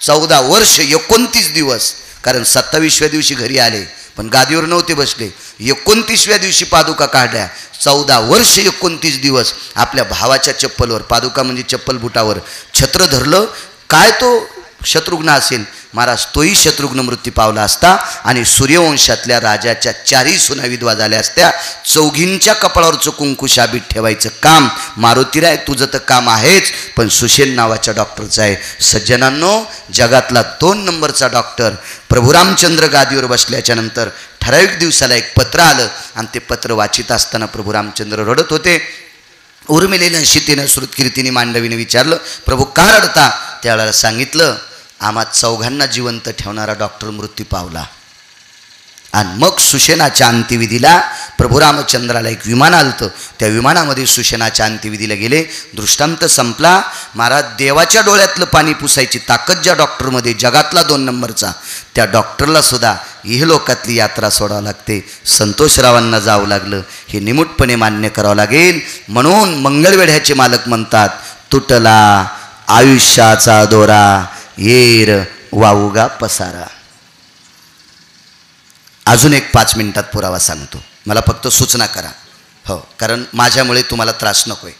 14 वर्ष 29 दिवस, कारण 27व्या दिवशी घरी आले पण गादीवर नव्हते बसले, 29व्या दिवशी पादुका काढल्या. 14 वर्ष 29 दिवस आपल्या भावाच्या चप्पलवर, पादुका म्हणजे चप्पल बुटावर छत्र धरलं. काय तो शत्रुघ्न असेल, महाराज तोही शत्रुघ्न मृत्यू पावला असता आणि सूर्यवंशातल्या राजाच्या 4ही सुना विधवा झाल्या असत्या. 4घींच्या कपाळावरचं कुंकू शाबीत ठेवायचं काम मारुतीराय तुझं तर काम आहेच, पण सुशेन नावाच्या डॉक्टरचं आहे. सज्जनांनो, जगातला 2 नंबरचा डॉक्टर प्रभू रामचंद्र गादीवर बसल्याच्या नंतर ठराविक दिवसाला एक पत्र आलं आणि ते पत्र वाचित असताना प्रभू रामचंद्र रडत होते. उर्मिलेनं सीतेनं श्रुतकीर्तीने मांडवीने विचारलं, प्रभू का रडता? त्यावेळेला सांगितलं, आम्हा 4घांना जिवंत ठेवणारा डॉक्टर मृत्यू पावला. आणि मग सुशेनाच्या अंत्यविधीला प्रभू रामचंद्राला एक विमान आलं, त्या विमानामध्ये सुशेनाच्या अंत्यविधीला गेले. दृष्टांत संपला. महाराज देवाच्या डोळ्यातलं पाणी पुसायची ताकद ज्या डॉक्टरमध्ये, जगातला 2 नंबरचा, त्या डॉक्टरला सुद्धा इहलोकातली यात्रा सोडावं लागते. संतोषरावांना जावं लागलं, हे निमूटपणे मान्य करावं लागेल. म्हणून मंगळवेढ्याचे मालक म्हणतात, तुटला आयुष्याचा दोरा येर वाऊगा पसारा. अजून एक 5 मिनिटात पुरावा सांगतो, मला फक्त सूचना करा. हो, कारण माझ्यामुळे तुम्हाला त्रास नकोय.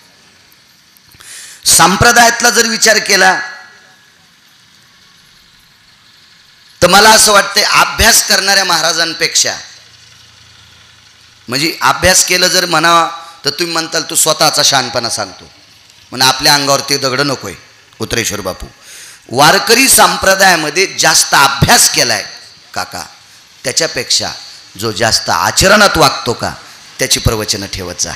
संप्रदायातला जर विचार केला तर मला असं वाटतंय अभ्यास करणाऱ्या महाराजांपेक्षा, म्हणजे अभ्यास केलं जर म्हणावा तर तुम्ही म्हणताल तू स्वतःचा शहाणपणा सांगतो, म्हणून आपल्या अंगावर ते दगड नकोय. उत्तरेश्वर बापू, वारकरी संप्रदायामध्ये जास्त अभ्यास केलाय काका, त्याच्यापेक्षा जो जास्त आचरणात वागतो का त्याची प्रवचनं ठेवत जा,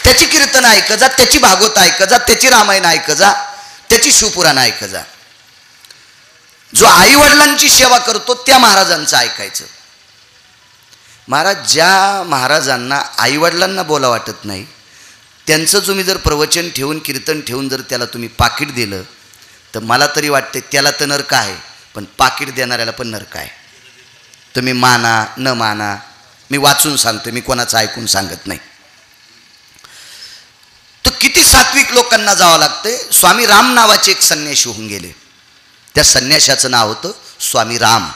त्याची कीर्तन ऐकत जा, त्याची भागवत ऐकत जा, त्याची रामायण ऐकत जा, त्याची शिवपुराण ऐकत जा. जो आई वडिलांची सेवा करतो त्या महाराजांचं ऐकायचं. महाराज ज्या महाराजांना आई वडिलांना बोला वाटत नाही त्यांचं तुम्ही जर प्रवचन ठेवून कीर्तन ठेवून जर त्याला तुम्ही पाकीट दिलं तर मला तरी वाटते त्याला तर नरक आहे, पण पाकीट देणाऱ्याला पण नरक आहे. तुम्ही माना न माना, मी वाचून सांगतो, मी कोणाचं ऐकून सांगत नाही. तर किती सात्विक लोकांना जावं लागतंय. स्वामी राम नावाचे एक संन्याशी होऊन गेले, त्या संन्याशाचं नाव होतं स्वामी राम.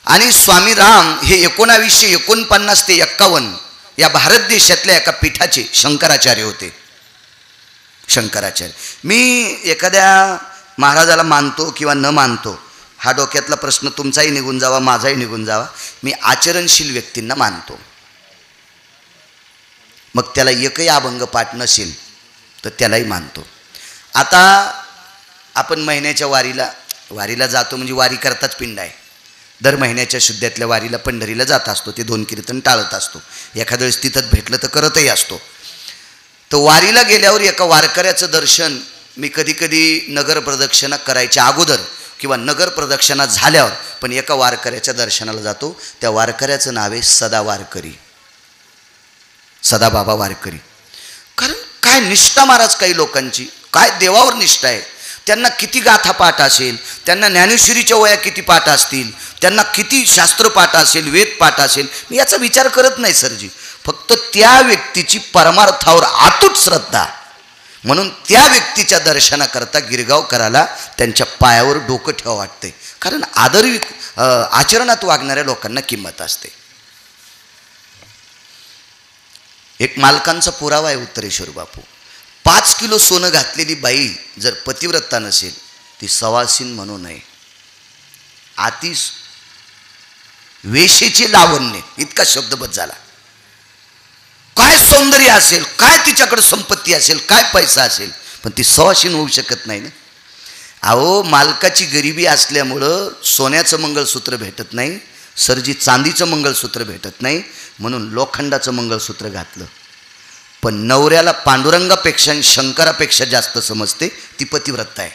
आणि स्वामी राम हे 1949 ते 51 या भारत देशातल्या एका पीठाचे शंकराचार्य होते. शंकराचार्य, मी एखाद्या महाराजाला मानतो किंवा न मानतो हा डोक्यातला प्रश्न तुमचाही निघून जावा, माझाही निघून जावा. मी आचरणशील व्यक्तींना मानतो. मग त्याला एकही अभंग पाठ नसेल तर त्यालाही मानतो. आता आपण महिन्याच्या वारीला जातो, म्हणजे वारी करताच पिंड आहे. दर महिन्याच्या शुद्ध्यातल्या वारीला पंढरीला जात असतो, ते 2 कीर्तन टाळत असतो. एखाद्या वेळेस तिथंच भेटलं तर करतही असतो. तर वारीला गेल्यावर एका वारकऱ्याचं दर्शन मी कधी कधी नगर प्रदक्षिणा करायच्या अगोदर किंवा नगर प्रदक्षिणा झाल्यावर पण एका वारकऱ्याच्या दर्शनाला जातो. त्या वारकऱ्याचं नाव आहे सदा वारकरी, सदाबाबा वारकरी. कारण काय निष्ठा महाराज काही लोकांची, काय देवावर निष्ठा आहे. त्यांना किती गाथा पाठ असेल, त्यांना ज्ञानेश्वरीच्या वया किती पाठ असतील, त्यांना किती शास्त्र पाठ असेल, वेद पाठ असेल, मी याचा विचार करत नाही सरजी. फक्त त्या व्यक्तीची परमार्थावर अतूट श्रद्धा, म्हणून त्या व्यक्तीच्या दर्शनाकरता गिरगावकराला त्यांच्या पायावर डोकं ठेवा वाटते. कारण आचरणात वागणाऱ्या लोकांना किंमत असते. एक मालकांचा पुरावा आहे उत्तरेश्वर बापू. 5 किलो सोनं घातलेली बाई जर पतिव्रता नसेल ती सवासीन म्हणू नये. वेशीची लावण्य इतका शब्दबद्ध झाला. काय सौंदर्य असेल, काय तिच्याकडे संपत्ती असेल, काय पैसा असेल, पण ती सवाशीण होऊ शकत नाही ना. अहो, मालकाची गरिबी असल्यामुळं सोन्याचं मंगळसूत्र भेटत नाही, सरजी चांदीचं मंगळसूत्र भेटत नाही, म्हणून लोखंडाचं मंगळसूत्र घातलं. पण नवऱ्याला पांडुरंगापेक्षा शंकरापेक्षा जास्त समजते, ती पतिव्रता आहे.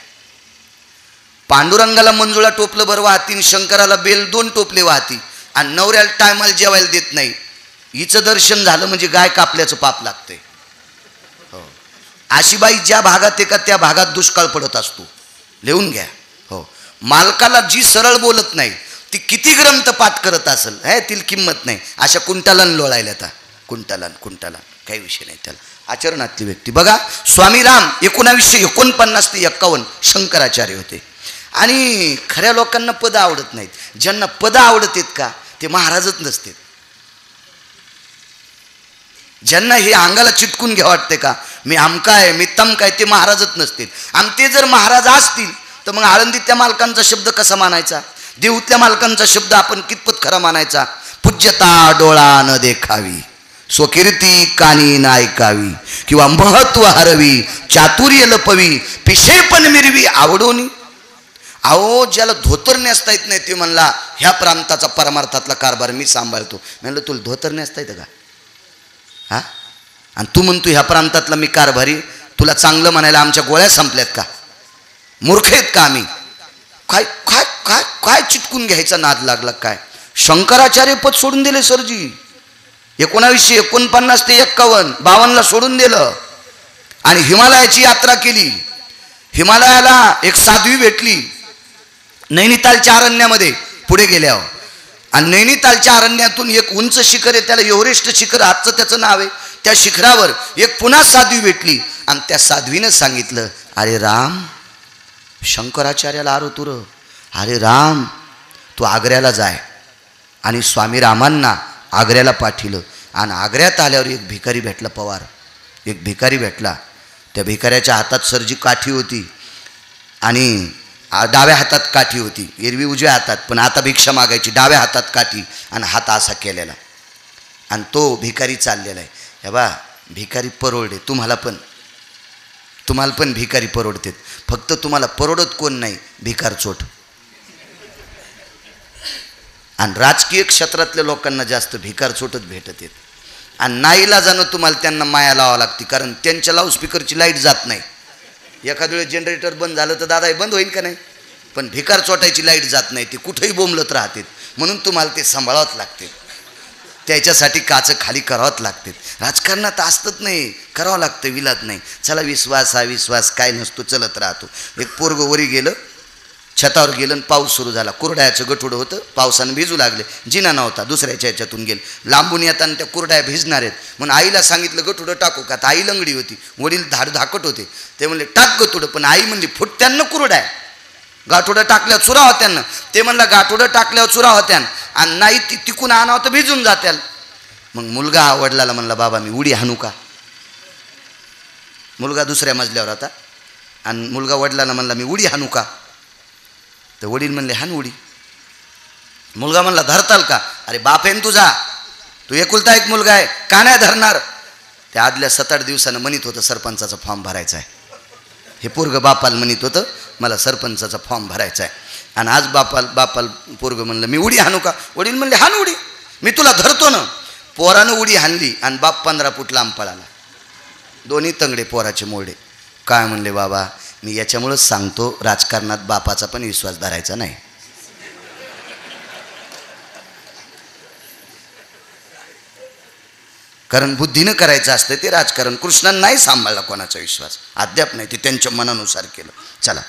पांडुरंगाला मंजुळा टोपलं बरं वाहती, शंकराला बेल 2 टोपले वाहती, आणि नवऱ्याला टायमाला जेवायला देत नाही. हिचं दर्शन झालं म्हणजे गाय कापल्याचं पाप लागतंय. हो, अशी बाई ज्या भागात आहे का त्या भागात दुष्काळ पडत असतो, लिहून घ्या. हो, मालकाला जी सरळ बोलत नाही ती किती ग्रंथ पाठ करत असेल, हे तिला किंमत नाही. अशा कुंटालन लोळायला आता, कुंटालन काही विषय नाही त्याला. आचरणातली व्यक्ती बघा, स्वामी राम 1949 ते 51 शंकराचार्य होते. आणि खऱ्या लोकांना पद आवडत नाहीत. ज्यांना पद आवडत आहेत का ते महाराजच नसते. ज्यांना हे अंगाला चिटकून घ्या वाटते का मी आमका आहे, मी तमका आहे, ते महाराजच नसतील. आणि ते जर महाराज असतील तर मग आळंदीतल्या मालकांचा शब्द कसा मानायचा, देऊतल्या मालकांचा शब्द आपण कितपत खरा मानायचा. पूज्यता डोळा न देखावी, स्वकीर्ती कानी न ऐकावी, किंवा महत्व हरवी, चातुर्य लपवी, पिशेपण मिरवी आवडोनी. अहो, ज्याला धोतर नेसता येत नाही ते म्हणला ह्या प्रांताचा परमार्थातला कारभार मी सांभाळतो. म्हणलं तुला धोतर नेसता येतं का? हा, आणि तू म्हणतो ह्या प्रांतातला मी कारभारी, तुला चांगलं म्हणायला आमच्या गोळ्या संपल्यात का? मूर्ख आहेत का आम्ही? काय काय काय काय चिटकून घ्यायचा नाद लागला काय? शंकराचार्य पद सोडून दिले सरजी. 1949 ते 51 सोडून दिलं आणि हिमालयाची यात्रा केली. हिमालयाला एक साध्वी भेटली नैनितालच्या अरण्यामध्ये पुढे गेल्यावर, आणि नैनितालच्या अरण्यातून एक उंच शिखर आहे, त्याला एव्हरेस्ट शिखर आजचं त्याचं नाव आहे. त्या शिखरावर एक पुन्हा साध्वी भेटली आणि त्या साध्वीनं सांगितलं, अरे राम, शंकराचार्याला आरो तुर, अरे राम तू आग्र्याला जाय. आणि स्वामी रामांना आग्र्याला पाठिलं. आणि आग्र्यात आल्यावर एक भिकारी भेटला, पवार एक भिकारी भेटला. त्या भिकाऱ्याच्या हातात सरजी काठी होती आणि डाव्या हातात काठी होती, एरवी उजव्या हातात, पण आता भिक्षा मागायची, डाव्या हातात काठी आणि हात असा केलेला. आणि तो भिकारी चाललेला आहे. हे बा, भिकारी परवडे, तुम्हाला पण भिकारी परवडतात. फक्त तुम्हाला परवडत कोण नाही, भिकार चोट. आणि राजकीय क्षेत्रातल्या लोकांना जास्त भिकार चोटच भेटत आहेत. आणि नाईला जाणं तुम्हाला त्यांना माया लावावं लागते, कारण त्यांच्या लाऊडस्पीकरची लाईट जात नाही. एखाद्या वेळेस जनरेटर बंद झालं तर दादा हे बंद होईल का नाही, पण भिकार चोटायची लाईट जात नाही, ते कुठेही बोंबलत राहतात. म्हणून तुम्हाला ते सांभाळावंच लागते, त्याच्यासाठी काचं खाली करावंच लागते. राजकारणात असतच नाही, करावं लागतं, विलात नाही. चला विश्वास, हा विश्वास काय नसतो, चलत राहतो. एक पोरगं वरी गेलं, छतावर गेलं आणि पाऊस सुरू झाला. कुरड्याचं गठुडं होतं, पावसानं भिजू लागले, जिना नव्हता, दुसऱ्याच्या ह्याच्यातून गेले. लांबून येताना त्या कुरड्या भिजणार आहेत म्हणून आईला सांगितलं गठुडं टाकू का, तर आई लंगडी होती, वडील धाकट होते, ते म्हणले टाक गठुडं, पण आई म्हणली फुटत्यांना कुरड्या, गाठोडं टाकल्यावर चुरा होत्यानं. ते म्हणलं गाठोडं टाकल्यावर चुरा होत्यान, आणि नाही तिकून आणावं तर भिजून जात्याल. मग मुलगा वडिलाला म्हणला, बाबा मी उडी हाणू का? मुलगा दुसऱ्या मजल्यावर होता आणि मुलगा वडिलांना म्हणला, मी उडी हाणू का? तर वडील म्हणले, हान उडी. मुलगा म्हणला, धरताल का? अरे बाप आहे ना तुझा, तू एकुलता एक मुलगा आहे, का नाही धरणार? त्या आदल्या 7-8 दिवसानं म्हणत होतं सरपंचाचा फॉर्म भरायचा आहे. हे पोरगं बापाला म्हणत होतं मला सरपंचाचा फॉर्म भरायचा आहे. आणि आज बापाल पोरगं म्हणलं, मी उडी हाणू का? वडील म्हणले, हान उडी, मी तुला धरतो ना. पोरानं उडी हाणली आणि बाप 15 फूट लांब पळाला. दोन्ही तंगडे पोराचे मोडे. काय म्हणले, बाबा मी याच्यामुळंच सांगतो, राजकारणात बापाचा पण विश्वास धरायचा नाही. कारण बुद्धीनं करायचं असतं ते राजकारण. कृष्णानं नाही सांभाळला कोणाचा विश्वास, अद्याप नाही, ते त्यांच्या मनानुसार केलं. चला,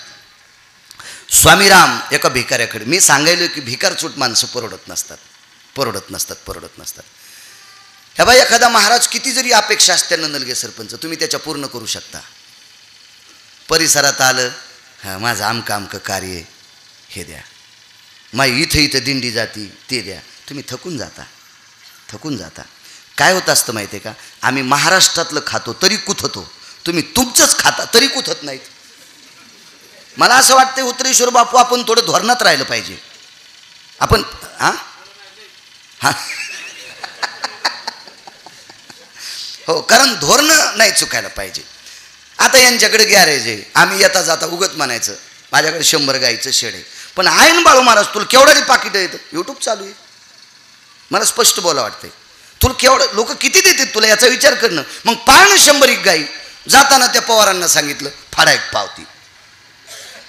स्वामीराम एका भिकाऱ्याकडे, मी सांगायलो की भिकारचूट माणसं परवडत नसतात. ह्या बाई, एखादा महाराज किती जरी अपेक्षा असते नंदलगे सरपंच, तुम्ही त्याच्या पूर्ण करू शकता. परिसरात आलं, हां माझं आमकं कार्य हे द्या, माई इथं दिंडी जाती ते द्या, तुम्ही थकून जाता. काय होत असतं माहिती आहे का, आम्ही महाराष्ट्रातलं खातो तरी कुथतो, तुम्ही तुमचंच खाता तरी कुथत नाहीत. मला असं वाटतं उत्तरेश्वर बापू आपण थोडं धोरणात राहिलं पाहिजे. आपण हा हो, कारण धोरण नाही चुकायला पाहिजे. आता यांच्याकडे गॅरेज आहे, आम्ही येता जाता उगत म्हणायचं माझ्याकडे 100 गाईचं शेड आहे, पण आहे ना बाळू महाराज तुला केवढ्याची पाकिट येतं, यूट्यूब चालू आहे, मला स्पष्ट बोला वाटतंय, तुला केवढं लोक किती देतात तुला याचा विचार करणं. मग पाळणं 100 गाई. जाताना त्या पवारांना सांगितलं फाडा एक पावती.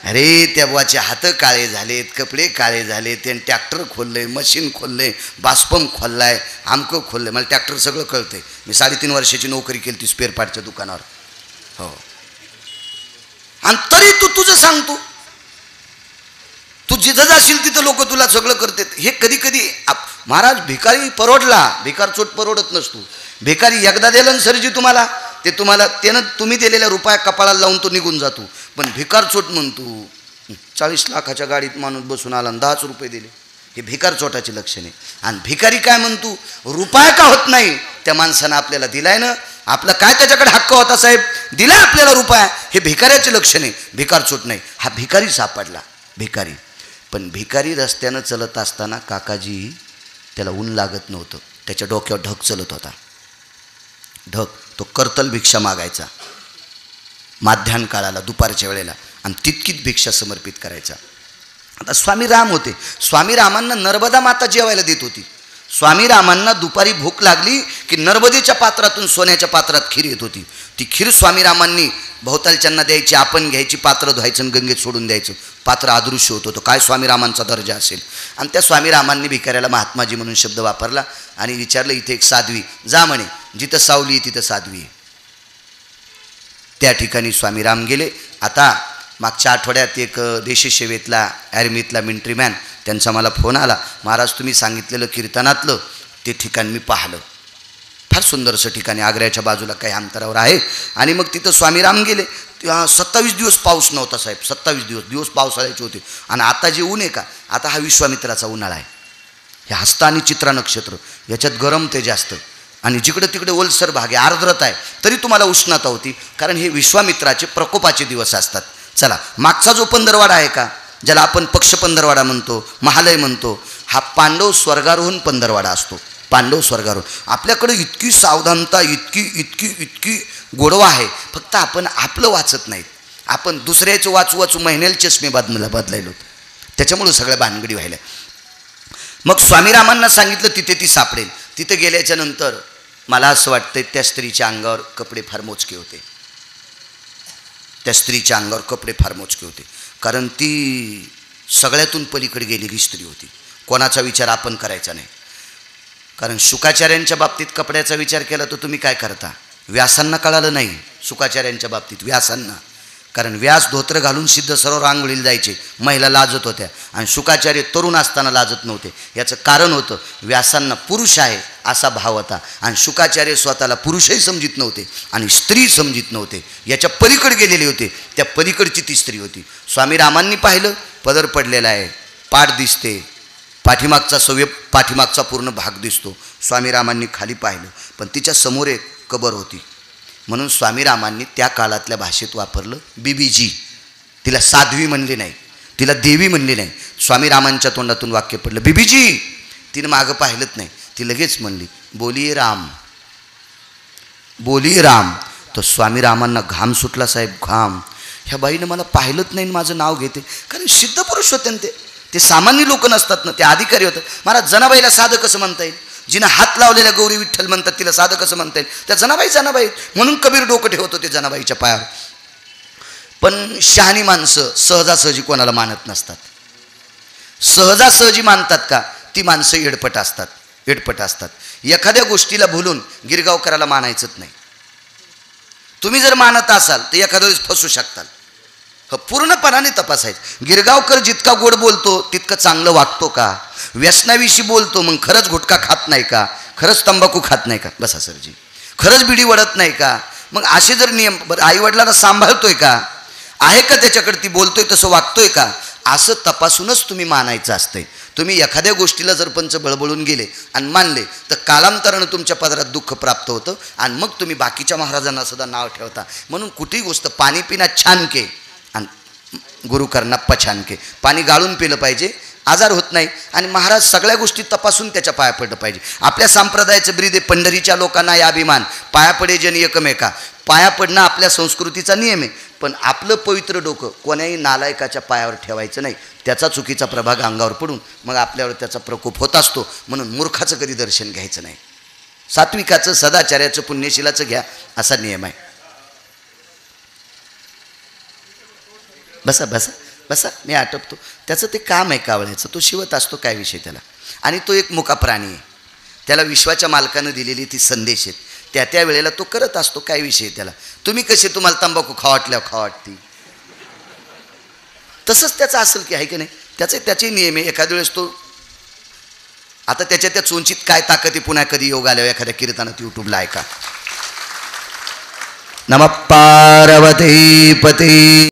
अरे त्या बुवाचे हात काळे झालेत, कपडे काळे झाले, त्याने ट्रॅक्टर खोललंय, मशीन खोललंय, बासपंप खोललाय, आमकं खोललंय. मला ट्रॅक्टर सगळं कळतंय, मी 3.5 वर्षाची नोकरी केली ती स्पेअर पार्टच्या दुकानावर. हो, आणि तरी तू तुझं सांगतो, तू जिथं जाशील तिथं लोक तुला सगळं करतात. हे कधी कधी महाराज भिकारी परवडला, भिकार चोट परवडत नसतो. भिकारी एकदा दिलं ना सरजी तुम्हाला, ते तुम्हाला त्यानं तुम्ही दिलेल्या रुपया कपाळाला लावून तो निघून जातो. पण भिकार चोट म्हणतो 40 लाखाच्या गाडीत माणूस बसून आला आणि 10च रुपये दिले, हे भिकार चोटाचे लक्षण आहे. आणि भिकारी काय म्हणतो, रुपया का होत नाही, त्या माणसानं आपल्याला दिलाय ना, आपला काय त्याच्याकडे हक्क होता साहेब, दिलाय आपल्याला रुपया, हे भिकाऱ्याचे लक्षण आहे, भिकार चोट नाही. हा भिकारी सापडला, भिकारी. पण भिकारी रस्त्यानं चलत असताना काकाजी त्याला ऊन लागत नव्हतं, त्याच्या डोक्यावर ढग चलत होता, ढग. तो कर्तल भिक्षा मागायचा माध्यान्ह काळाला, दुपारच्या वेळेला, आणि तितकीच भिक्षा समर्पित करायचा. आता स्वामी राम होते, स्वामी रामांना नर्मदा माता जेवायला देत होती. स्वामी रामांना दुपारी भूक लागली की नर्मदेच्या पात्रातून सोन्याच्या पात्रात खीर येत होती. ती खीर स्वामी रामांनी भोवतालच्यांना द्यायची, आपण घ्यायची, पात्र धुवायचं आणि गंगेत सोडून द्यायचं. पात्र अदृश्य होत होतं. काय स्वामी रामांचा दर्जा असेल. आणि त्या स्वामी रामांनी भिकाऱ्याला महात्माजी म्हणून शब्द वापरला आणि विचारलं, इथे एक साध्वी, जा म्हणे, जिथं सावली आहे तिथं साध्वी आहे. त्या ठिकाणी स्वामी राम गेले. आता मागच्या आठवड्यात एक देशी सेवेतला आर्मीतला मिलिटरीमॅन, त्यांचा मला फोन आला, महाराज तुम्ही सांगितलेलं कीर्तनातलं ते ठिकाण मी पाहिलं, फार सुंदरसं ठिकाणी आग्र्याच्या बाजूला काही अंतरावर आहे. आणि मग तिथं स्वामीराम गेले. 27 दिवस पाऊस नव्हता साहेब, 27 दिवस पावसाळ्याचे होते. आणि आता जे ऊन आहे का, आता हा विश्वामित्राचा उन्हाळा आहे. हे हस्त आणि चित्रा नक्षत्र याच्यात गरम ते जास्त, आणि जिकडे तिकडे ओलसर भाग आहे, आर्द्रता आहे, तरी तुम्हाला उष्णता होती, कारण हे विश्वामित्राचे प्रकोपाचे दिवस असतात. चला, मागचा जो पंधरवाडा आहे का, ज्याला आपण पक्ष पंधरवाडा म्हणतो, महालय म्हणतो, हा पांडव स्वर्गारोहण पंधरवाडा असतो. पांडव स्वर्गारोहण. आपल्याकडे इतकी सावधानता, इतकी गोडवा आहे, फक्त आपण आपलं वाचत नाहीत, आपण दुसऱ्याचं वाचू महिन्याला चष्मे बदलायलो, त्याच्यामुळं सगळ्या भानगडी व्हायला. मग स्वामीरामांना सांगितलं तिथे ती सापडेल. तिथे गेल्याच्या नंतर मला असं वाटतं त्या स्त्रीच्या अंगावर कपडे फार मोजके होते, त्या स्त्रीच्या अंगावर कपडे फार मोजके होते, कारण ती सगळ्यातून पलीकडे गेलेली स्त्री होती. कोणाचा विचार आपण करायचा नाही, कारण शुकाचार्यांच्या बाबतीत कपड्याचा विचार केला तर तुम्ही काय करता. व्यासांना कळालं नाही शुकाचार्यांच्या बाबतीत, व्यासांना, कारण व्यास धोत्र घालून सिद्ध सरोवर आंघोळीला जायचे, महिला लाजत होत्या, आणि शुकाचार्य तरुण असताना लाजत नव्हते. याचं कारण होतं, व्यासांना पुरुष आहे असा भाव होता, आणि शुकाचार्य स्वतःला पुरुषही समजित नव्हते आणि स्त्री समजित नव्हते, याच्या पलीकडे गेलेले होते. त्या पलीकडची ती स्त्री होती. स्वामी रामांनी पाहिलं, पदर पडलेला आहे, पाठ दिसते, पाठीमागचा पूर्ण भाग दिसतो. स्वामी रामांनी खाली पाहिलं, पण तिच्या समोर एक कबर होती. म्हणून स्वामी रामांनी त्या काळातल्या भाषेत वापरलं बीबीजी. तिला साध्वी म्हणले नाही, तिला देवी म्हणले नाही. स्वामी रामांच्या तोंडातून वाक्य पडलं बीबीजी. तिनं मागं पाहिलंच नाही, ती लगेच म्हणली बोलिये राम, बोलिये राम. तर स्वामी रामांना घाम सुटला साहेब, घाम. ह्या बाईनं मला पाहिलंच नाही, माझं नाव घेते, कारण सिद्ध पुरुष होते ना, ते सामान्य लोक नसतात ना, ते अधिकारी होतात. मला जनाबाईला साधं कसं म्हणता येईल, जिनं हात लावलेल्या गौरी विठ्ठल म्हणतात तिला साधं कसं म्हणता येईल. त्या जनाबाई म्हणून कबीर डोकं ठेवत होते जनाबाईच्या पायावर. पण शहाणी माणसं सहजासहजी कोणाला मानत नसतात. सहजासहजी मानतात का, ती माणसं येडपट असतात. एखाद्या गोष्टीला भुलून गिरगावकराला मानायचंच नाही. तुम्ही जर मानत असाल तर एखाद्या वेळेस फसू शकताल. पूर्णपणाने तपासायचं. गिरगावकर जितका गोड बोलतो तितकं चांगलं वागतो का, व्यसनाविषयी बोलतो मग खरंच गुटखा खात नाही का, खरंच तंबाखू खात नाही का, बसा सरजी, खरंच बिडी वडत नाही का, मग असे जर नियम, बरं आईवडिलांना सांभाळतोय का, आहे का त्याच्याकडे, ती बोलतोय तसं वागतोय का, असं तपासूनच तुम्ही मानायचं असतंय. तुम्ही एखाद्या गोष्टीला जर पंच बळबळून गेले आणि मानले तर कालांतरानं तुमच्या पदरात दुःख प्राप्त होतं, आणि मग तुम्ही बाकीच्या महाराजांना सुद्धा नाव ठेवता. म्हणून कुठेही गोष्ट पाणी पिना छान के आणि गुरु करना पछान के. पाणी गाळून पिलं पाहिजे आजार होत नाही. आणि महाराज सगळ्या गोष्टी तपासून त्याच्या पाया पडलं पाहिजे. आपल्या संप्रदायाचं ब्रीद आहे, पंढरीच्या लोकांना या अभिमान, पाया पडे जन एकमेका. पाया पडणं आपल्या संस्कृतीचा नियम आहे, पण आपलं पवित्र डोकं कोण्याही नालायकाच्या पायावर ठेवायचं नाही. त्याचा चुकीचा प्रभाग अंगावर पडून मग आपल्यावर त्याचा प्रकोप होत असतो. म्हणून मूर्खाचं कधी दर्शन घ्यायचं नाही. सात्विकाचं, सदाचार्याचं, पुण्यशिलाचं घ्या, असा नियम आहे. बसा बसा बसा, मी आटपतो. त्याचं ते काम आहे कावळ्याचं, तो शिवत असतो, काय विषय त्याला. आणि तो एक मुका प्राणी आहे, त्याला विश्वाच्या मालकानं दिलेली ती संदेश आहेत, त्या वेळेला तो करत असतो, काय विषय त्याला. तुम्ही कसे तुम्हाला तंबाखू खावाटल्यावर खावाटती, तसंच त्याचं असेल की आहे की नाही. त्याचे नियम आहे. एखाद्या वेळेस तो आता त्याच्या त्या चोंचीत काय ताकद आहे, पुन्हा कधी योग आल्यावर एखाद्या कीर्तनात यूट्यूबला ऐका. नमः पार्वती पती.